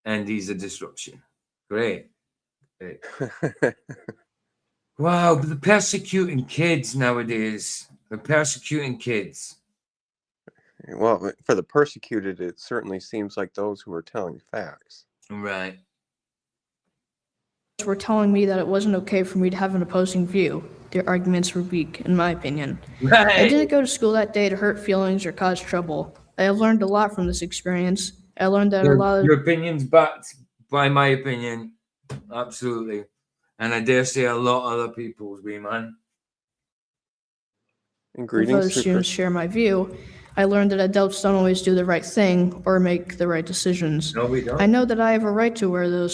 And he's a disruption. Great. Wow, but they're persecuting kids nowadays. They're persecuting kids. Well, for the persecuted, it certainly seems like those who are telling facts. Right. Were telling me that it wasn't okay for me to have an opposing view. Their arguments were weak, in my opinion. Right. I didn't go to school that day to hurt feelings or cause trouble. I have learned a lot from this experience. I learned that a lot of your opinion's backed by my opinion, absolutely, and I dare say a lot of other people's, man. other students share my view. I learned that adults don't always do the right thing or make the right decisions. No, we don't. I know that I have a right to wear a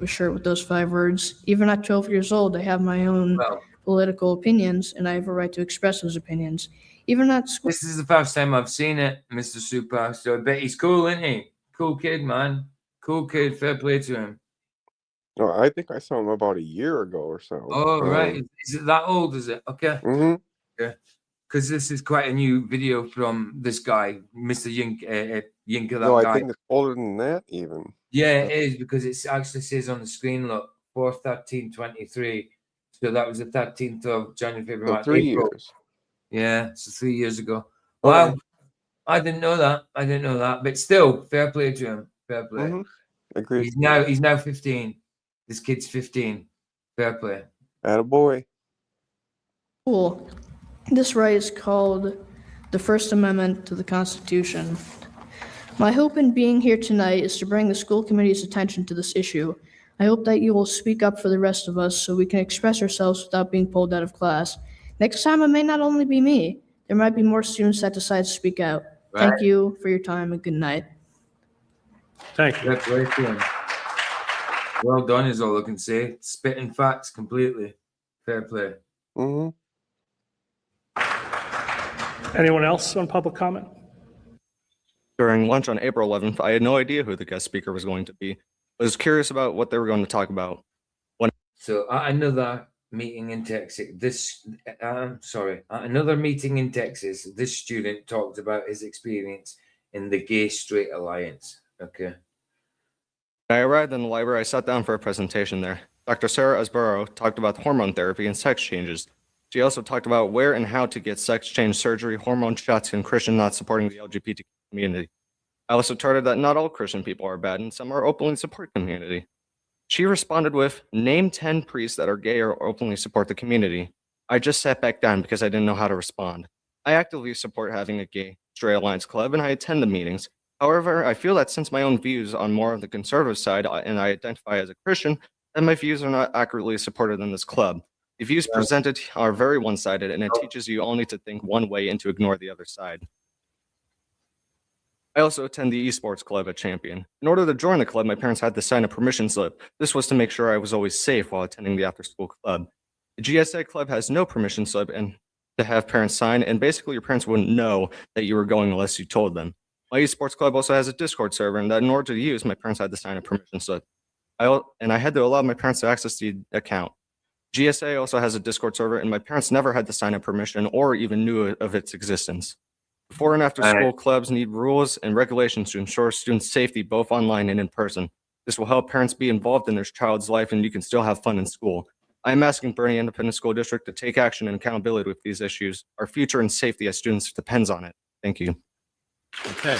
shirt with those 5 words. Even at 12 years old, I have my own political opinions, and I have a right to express those opinions. Even at school. This is the first time I've seen it, Mr. Super. So I bet he's cool, isn't he? Cool kid, man. Cool kid. Fair play to him. Oh, I think I saw him about a year ago or so. Oh, right. Is it that old? Is it? Okay. Yeah. Because this is quite a new video from this guy, Mr. Yinka. That No, I guy. think it's older than that even. Yeah, it is, because it actually says on the screen, look, 4/13/23. So that was the 13th of January, February, March, 3 April. years. Yeah, so 3 years ago. Oh, Wow. I didn't know that. But still, fair play to him. Fair play. Agreed. He's now 15. This kid's 15. Fair play. Attaboy. Cool. This right is called the First Amendment to the Constitution. My hope in being here tonight is to bring the school committee's attention to this issue. I hope that you will speak up for the rest of us so we can express ourselves without being pulled out of class. Next time, it may not only be me. There might be more students that decide to speak out. Right. Thank you for your time and good night. Thank you. That's right to him. Well done is all I can say. Spitting facts completely. Fair play. Anyone else on public comment? During lunch on April 11th, I had no idea who the guest speaker was going to be. I was curious about what they were going to talk about. So at another meeting in Texas, this student talked about his experience in the Gay-Straight Alliance. Okay. When I arrived in the library, I sat down for a presentation there. Dr. Sarah Asbaro talked about hormone therapy and sex changes. She also talked about where and how to get sex change surgery, hormone shots, and Christian not supporting the LGBT community. I also charted that not all Christian people are bad and some are openly support community. She responded with, name 10 priests that are gay or openly support the community. I just sat back down because I didn't know how to respond. I actively support having a gay straight alliance club and I attend the meetings. However, I feel that since my own views on more of the conservative side and I identify as a Christian, that my views are not accurately supported in this club. The views presented are very one-sided, and it teaches you only to think one way and to ignore the other side. I also attend the esports club at Champion. In order to join the club, my parents had to sign a permission slip. This was to make sure I was always safe while attending the after-school club. The GSA club has no permission slip and to have parents sign, and basically your parents wouldn't know that you were going unless you told them. My esports club also has a Discord server, and that in order to use, my parents had to sign a permission slip. I had to allow my parents to access the account. GSA also has a Discord server, and my parents never had to sign a permission or even knew of its existence. Before and after school clubs need rules and regulations to ensure students' safety both online and in person. This will help parents be involved in their child's life, and you can still have fun in school. I am asking Bernie Independent School District to take action and accountability with these issues. Our future and safety as students depends on it. Thank you. Okay.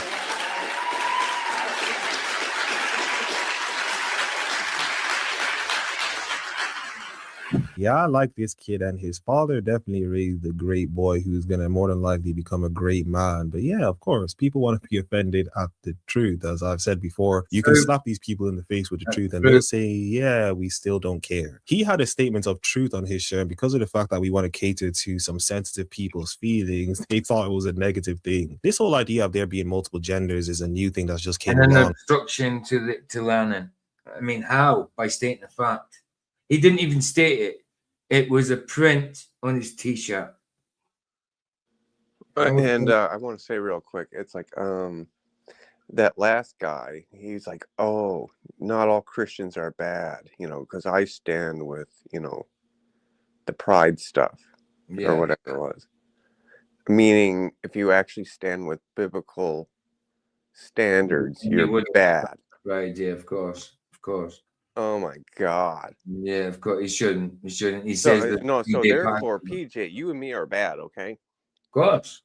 Yeah, I like this kid, and his father definitely raised a great boy who's going to more than likely become a great man. But yeah, of course, people want to be offended at the truth. As I've said before, you can slap these people in the face with the truth and they'll say, yeah, we still don't care. He had a statement of truth on his show, and because of the fact that we want to cater to some sensitive people's feelings, they thought it was a negative thing. This whole idea of there being multiple genders is a new thing that's just came along. And an along. obstruction to learning. I mean, how? By stating the fact. He didn't even state it. It was a print on his T-shirt. And I want to say real quick, it's like that last guy, he's like, oh, not all Christians are bad, you know, because I stand with, you know, the pride stuff or whatever it was. Meaning, if you actually stand with biblical standards, you're bad. Right, yeah, of course. Oh my God. Yeah, of course. He shouldn't. He says that. No, so therefore, PJ, you and me are bad, okay? Of course.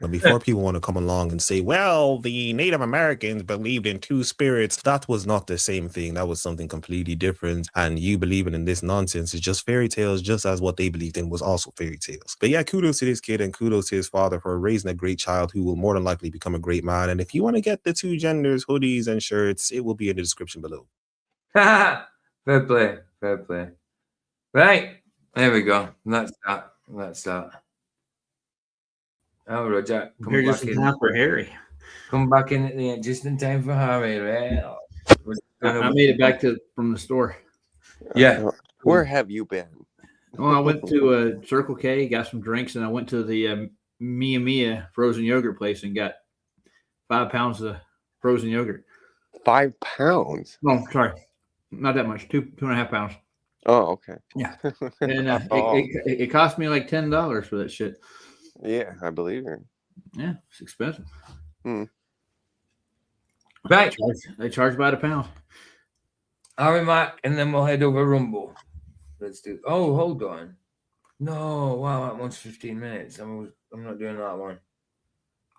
But before people want to come along and say, well, the Native Americans believed in two spirits, that was not the same thing. That was something completely different. And you believing in this nonsense is just fairy tales, just as what they believed in was also fairy tales. But yeah, kudos to this kid and kudos to his father for raising a great child who will more than likely become a great man. And if you want to get the two genders, hoodies, and shirts, it will be in the description below. Fair play. Right. There we go. That's that. Oh, Roger, come back just in time for Harry. Come back in at the end, just in time for Harry, right? I made it back from the store. Yeah. Where have you been? Well, I went to Circle K, got some drinks, and I went to the Mia frozen yogurt place and got 5 pounds of frozen yogurt. 5 pounds? No, sorry, not that much. 2.5 pounds. Oh, okay. Yeah, and it cost me like $10 for that shit. Yeah, I believe it. Yeah, it's expensive. Right. They charge by the pound. Harry Mack, and then we'll head over Rumble. Let's do. Oh, hold on. No, wow, that one's 15 minutes. I'm not doing that one.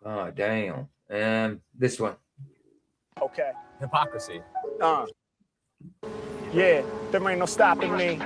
Oh, damn. This one. Okay. Hypocrisy. Yeah, there ain't no stopping me.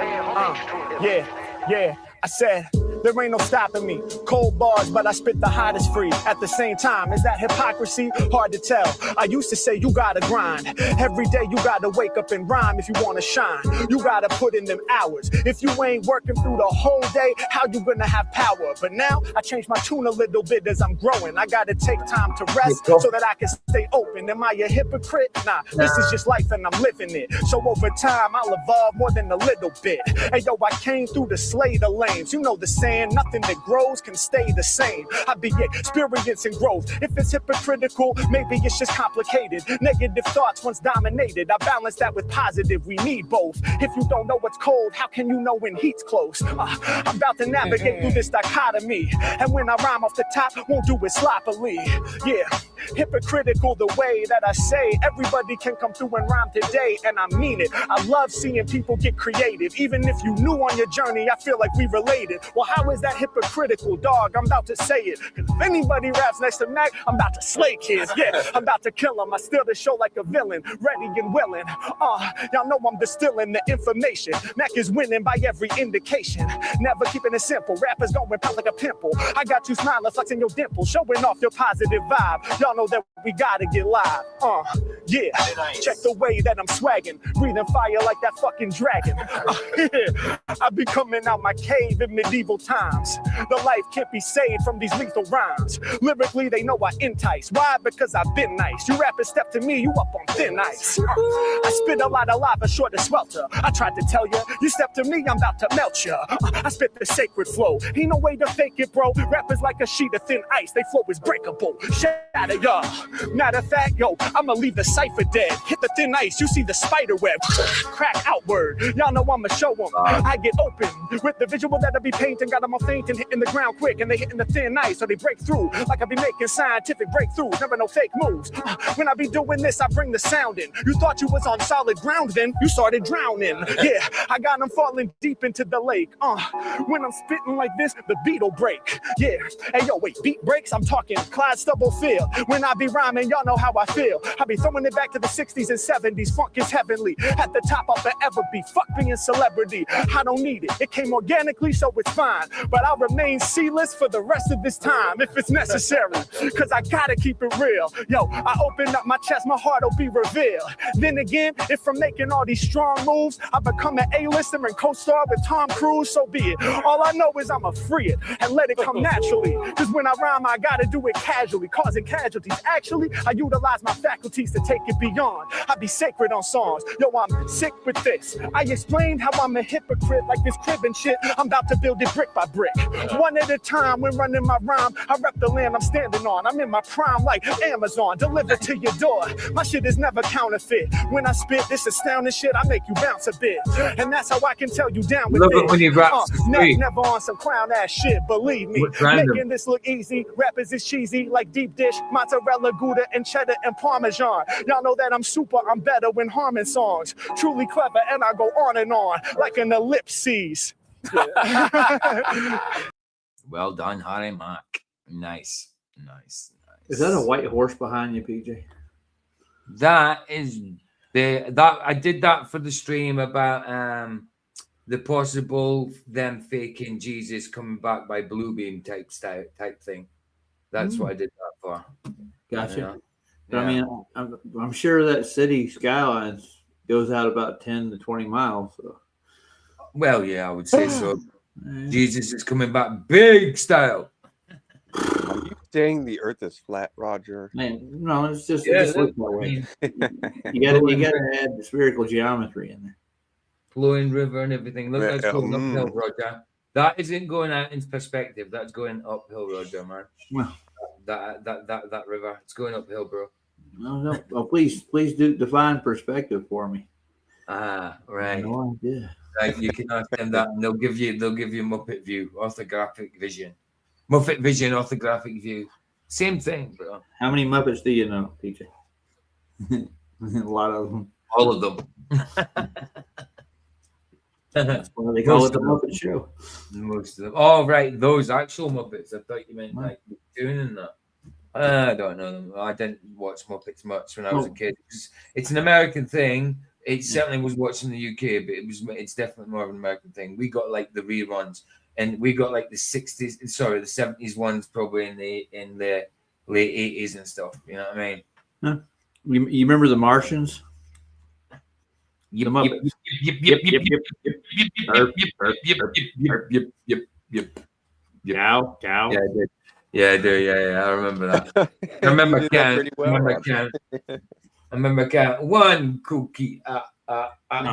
Yeah. I said, there ain't no stopping me. Cold bars, but I spit the hottest free. At the same time, is that hypocrisy? Hard to tell. I used to say you gotta grind. Every day you gotta wake up and rhyme if you wanna shine. You gotta put in them hours. If you ain't working through the whole day, how you gonna have power? But now, I changed my tune a little bit as I'm growing. I gotta take time to rest so that I can stay open. Am I a hypocrite? Nah, this is just life and I'm living it. So over time, I'll evolve more than a little bit. Hey yo, I came through to slay the lanes. You know the saying, nothing that grows can stay the same. I be experiencing growth. If it's hypocritical, maybe it's just complicated. Negative thoughts once dominated. I balance that with positive. We need both. If you don't know what's cold, how can you know when heat's close? I'm about to navigate through this dichotomy. And when I rhyme off the top, won't do it sloppily. Yeah, hypocritical the way that I say. Everybody can come through and rhyme today, and I mean it. I love seeing people get creative. Even if you new on your journey, I feel like we related. Well, how How is that hypocritical, dog? I'm about to say it. Cause if anybody raps next to Mac, I'm about to slay kids. Yeah, I'm about to kill them. I steal the show like a villain, ready and willing. Y'all know I'm distilling the information. Mac is winning by every indication. Never keeping it simple. Rappers going pop like a pimple. I got you smiling, flexing your dimples, showing off your positive vibe. Y'all know that we gotta get live. Yeah. Check the way that I'm swagging, breathing fire like that fucking dragon. I be coming out my cave in medieval times. The life can't be saved from these lethal rhymes. Lyrically, they know I entice. Why? Because I've been nice. You rappers step to me, you up on thin ice. I spit a lot of lava, short of swelter. I tried to tell you, you step to me, I'm about to melt you. I spit the sacred flow. Ain't no way to fake it, bro. Rappers like a sheet of thin ice. They flow is breakable. Shatter y'all. Matter of fact, yo, I'ma leave the cipher dead. Hit the thin ice, you see the spider web. Crack outward. Y'all know I'ma show them. I get open with the visual that I be painting. Got them all fainting, hitting the ground quick, and they hitting the thin ice, so they break through. Like I be making scientific breakthroughs. Never no fake moves. When I be doing this, I bring the sound in. You thought you was on solid ground, then you started drowning. Yeah, I got them falling deep into the lake. When I'm spitting like this, the beat'll break. Yeah, hey yo, wait, beat breaks? I'm talking Clyde Stubblefield. When I be rhyming, y'all know how I feel. I be throwing it back to the 60s and 70s. Funk is heavenly. At the top, I'll forever be. Fuck being celebrity. I don't need it. It came organically, so it's fine. But I'll remain C-list for the rest of this time if it's necessary. Cause I gotta keep it real. Yo, I open up my chest, my heart'll be revealed. Then again, if from making all these strong moves, I become an A-lister and co-star with Tom Cruise, so be it. All I know is I'ma free it and let it come naturally. Cause when I rhyme, I gotta do it casually, causing casualties. Actually, I utilize my faculties to take it beyond. I be sacred on songs. Yo, I'm sick with this. I explained how I'm a hypocrite like this crib and shit. I'm about to build it brick by brick. One at a time when running my rhyme. I rep the land I'm standing on. I'm in my prime like Amazon. Delivered to your door. My shit is never counterfeit. When I spit this astounding shit, I make you bounce a bit. And that's how I can tell you down with Love it. it when you rap Never on some clown ass shit, believe me. Making this look easy. Rappers is cheesy like deep dish, mozzarella, Gouda, and cheddar and Parmesan. Y'all know that I'm super, I'm better when harming songs. Truly clever, and I go on and on like an ellipses. Well done, Harry Mack. Nice. Is that a white horse behind you, PJ? That is that I did that for the stream about the possible them faking Jesus coming back by Bluebeam type thing. That's what I did that for. Gotcha. But I mean, I'm sure that city skylines goes out about 10 to 20 miles. So. Well, yeah, I would say so. Jesus is coming back big style. Are you saying the Earth is flat, Roger? Man, no, it's just looks that way. You gotta add the spherical geometry in there. Flowing river and everything. Look, that's going uphill, Roger. That isn't going out in perspective. That's going uphill, Roger, man. Well, that river, it's going uphill, bro. No. Oh, please do define perspective for me. Right. No idea. Like you can ask them that, and they'll give you Muppet view, orthographic vision, Muppet vision, orthographic view. Same thing, bro. How many Muppets do you know, PJ? A lot of them. All of them. That's why they call it the Muppet Show. Most of them. Oh, right, those actual Muppets. I thought you meant like doing that. I don't know them. I didn't watch Muppets much when I was a kid. It's an American thing. It certainly was watching the UK, but it's definitely more of an American thing. We got like the reruns, and we got like the 70s ones probably in the late 80s and stuff. You know what I mean? Huh. You remember the Martians? Yep. Cow. Yeah, I did. Yeah, I do. Yeah, I remember that. I remember Ken. I remember Ken. One cookie.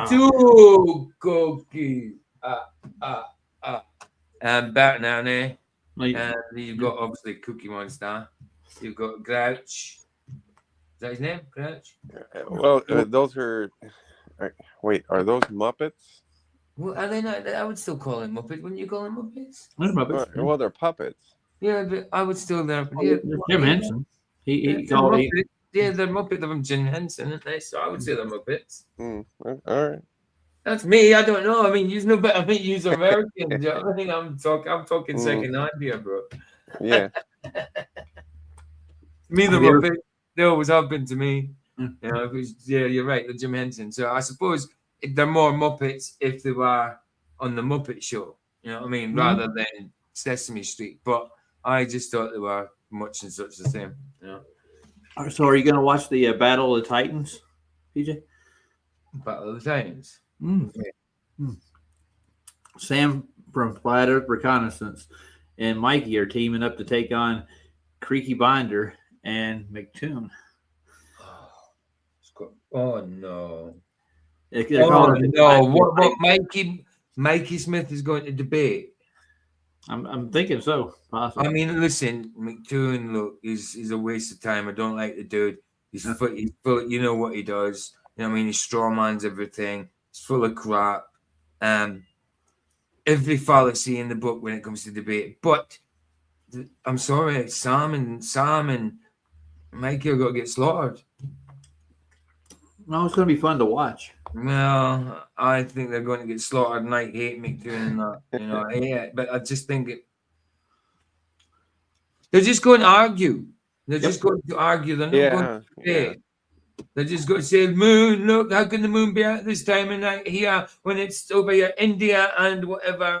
Two cookies. And Bert now, and you've got obviously Cookie Monster. You've got Grouch. Is that his name? Grouch? Well, those are. Wait, are those Muppets? Well, are they not? I would still call them Muppets. Wouldn't you call them Muppets? They're Muppets. Well, they're puppets. Yeah, but I would still. Jim Henson. He called they're Muppet of Jim Henson, aren't they? So I would say they're Muppets. All right. That's me. I don't know. I mean, you know, but I think you're American. I think I'm talking second hand here, bro. Yeah. Me, the Have you ever- Muppet. They always have been to me. You know, yeah, you're right. The Jim Henson. So I suppose they're more Muppets if they were on the Muppet Show. You know what I mean, rather than Sesame Street. But I just thought they were much and such the same. You know. So, are you going to watch the Battle of the Titans, PJ? Battle of the Titans. Sam from Flat Earth Reconnaissance and Mikey are teaming up to take on Creaky Binder and McToon. Oh no! Oh no! What? Mikey Smith is going to debate. I'm thinking so. Possibly. I mean, listen, McToon, look, he's a waste of time. I don't like the dude. He's full. You know what he does. You know what I mean? He strawmans everything. He's full of crap. Every fallacy in the book when it comes to debate. But I'm sorry, Sam and Mikey are going to get slaughtered. No, it's going to be fun to watch. Well, I think they're going to get slaughtered, and I hate McToon and that. You know, I hate it. But I just think they're just going to argue. They're just going to argue. They're not going to debate. They're just going to say, "Moon, look, how can the moon be out this time of night here when it's over here, India and whatever?"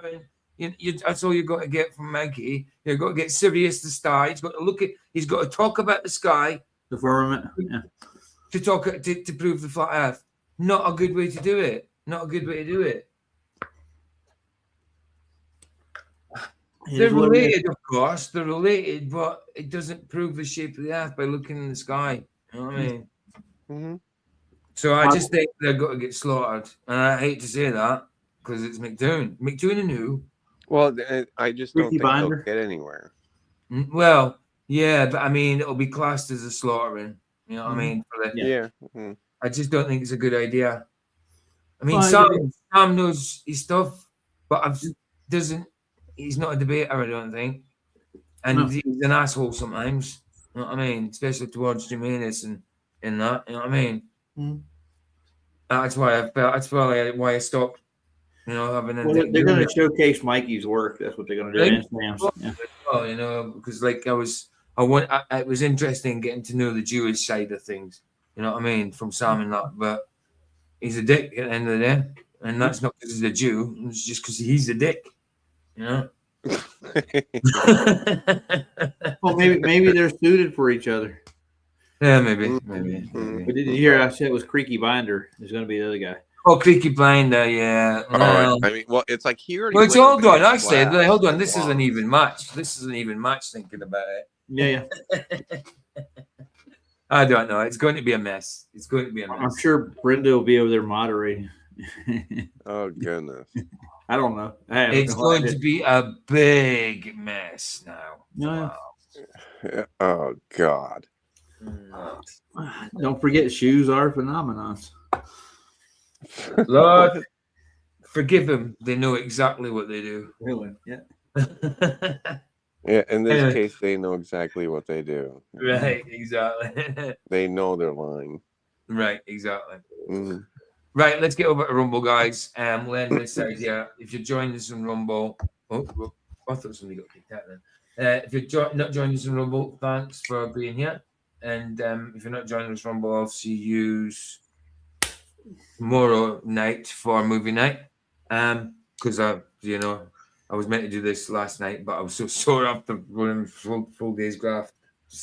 And that's all you got to get from Maggie. You've got to get Sirius the star. He's got to look at. He's got to talk about the sky, the firmament, to talk to prove the flat Earth. Not a good way to do it. Not a good way to do it. They're related, of course. They're related, but it doesn't prove the shape of the Earth by looking in the sky. You know what I mean? So I just think they've got to get slaughtered, and I hate to say that because it's McToon. McToon and who? Well, I just don't think they'll get anywhere. Well, yeah, but I mean, it'll be classed as a slaughtering. You know what I mean? I just don't think it's a good idea. I mean, Sam knows his stuff, but he's not a debater, I don't think. And he's an asshole sometimes. You know what I mean? Especially towards Jimenez and that. You know what I mean? That's why why I stopped. You know, having they're going to showcase Mikey's work. That's what they're going to do. Well, you know, because like it was interesting getting to know the Jewish side of things. You know what I mean? From Sam and that, but he's a dick at the end of the day, and that's not because he's a Jew. It's just because he's a dick. You know. Well, maybe they're suited for each other. Yeah, maybe. But did you hear I said it was Creaky Binder is going to be the other guy? Oh, Creaky Binder, yeah. I mean, well, it's like he already. Well, it's hold on. I said, hold on. This is an even match. This is an even match. Thinking about it. Yeah. I don't know. It's going to be a mess. It's going to be a mess. I'm sure Brenda will be over there moderating. Oh goodness. I don't know. It's going to be a big mess now. Wow. Oh God. Don't forget, shoes are phenomenons. Lord, forgive them. They know exactly what they do. Really? Yeah. Yeah. In this case, they know exactly what they do. Right. Exactly. They know they're lying. Right. Exactly. Right. Let's get over to Rumble, guys. We'll end this side here. If you're joining us on Rumble, I thought somebody got kicked out then. If you're not joining us on Rumble, thanks for being here. And if you're not joining us on Rumble, I'll see you tomorrow night for movie night. Because I was meant to do this last night, but I was so sore after running full day's graft.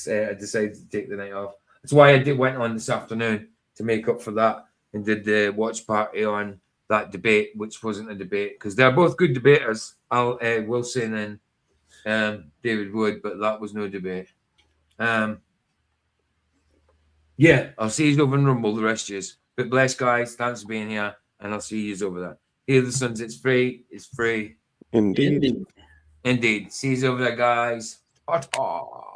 I decided to take the night off. That's why I went on this afternoon to make up for that and did the watch party on that debate, which wasn't a debate because they're both good debaters, Wilson and David Wood, but that was no debate. Yeah, I'll see you over in Rumble, the rest of you. But bless, guys. Thanks for being here, and I'll see you over there. Hear the Suns. It's free. It's free. Indeed. See you over there, guys. Ta-ta.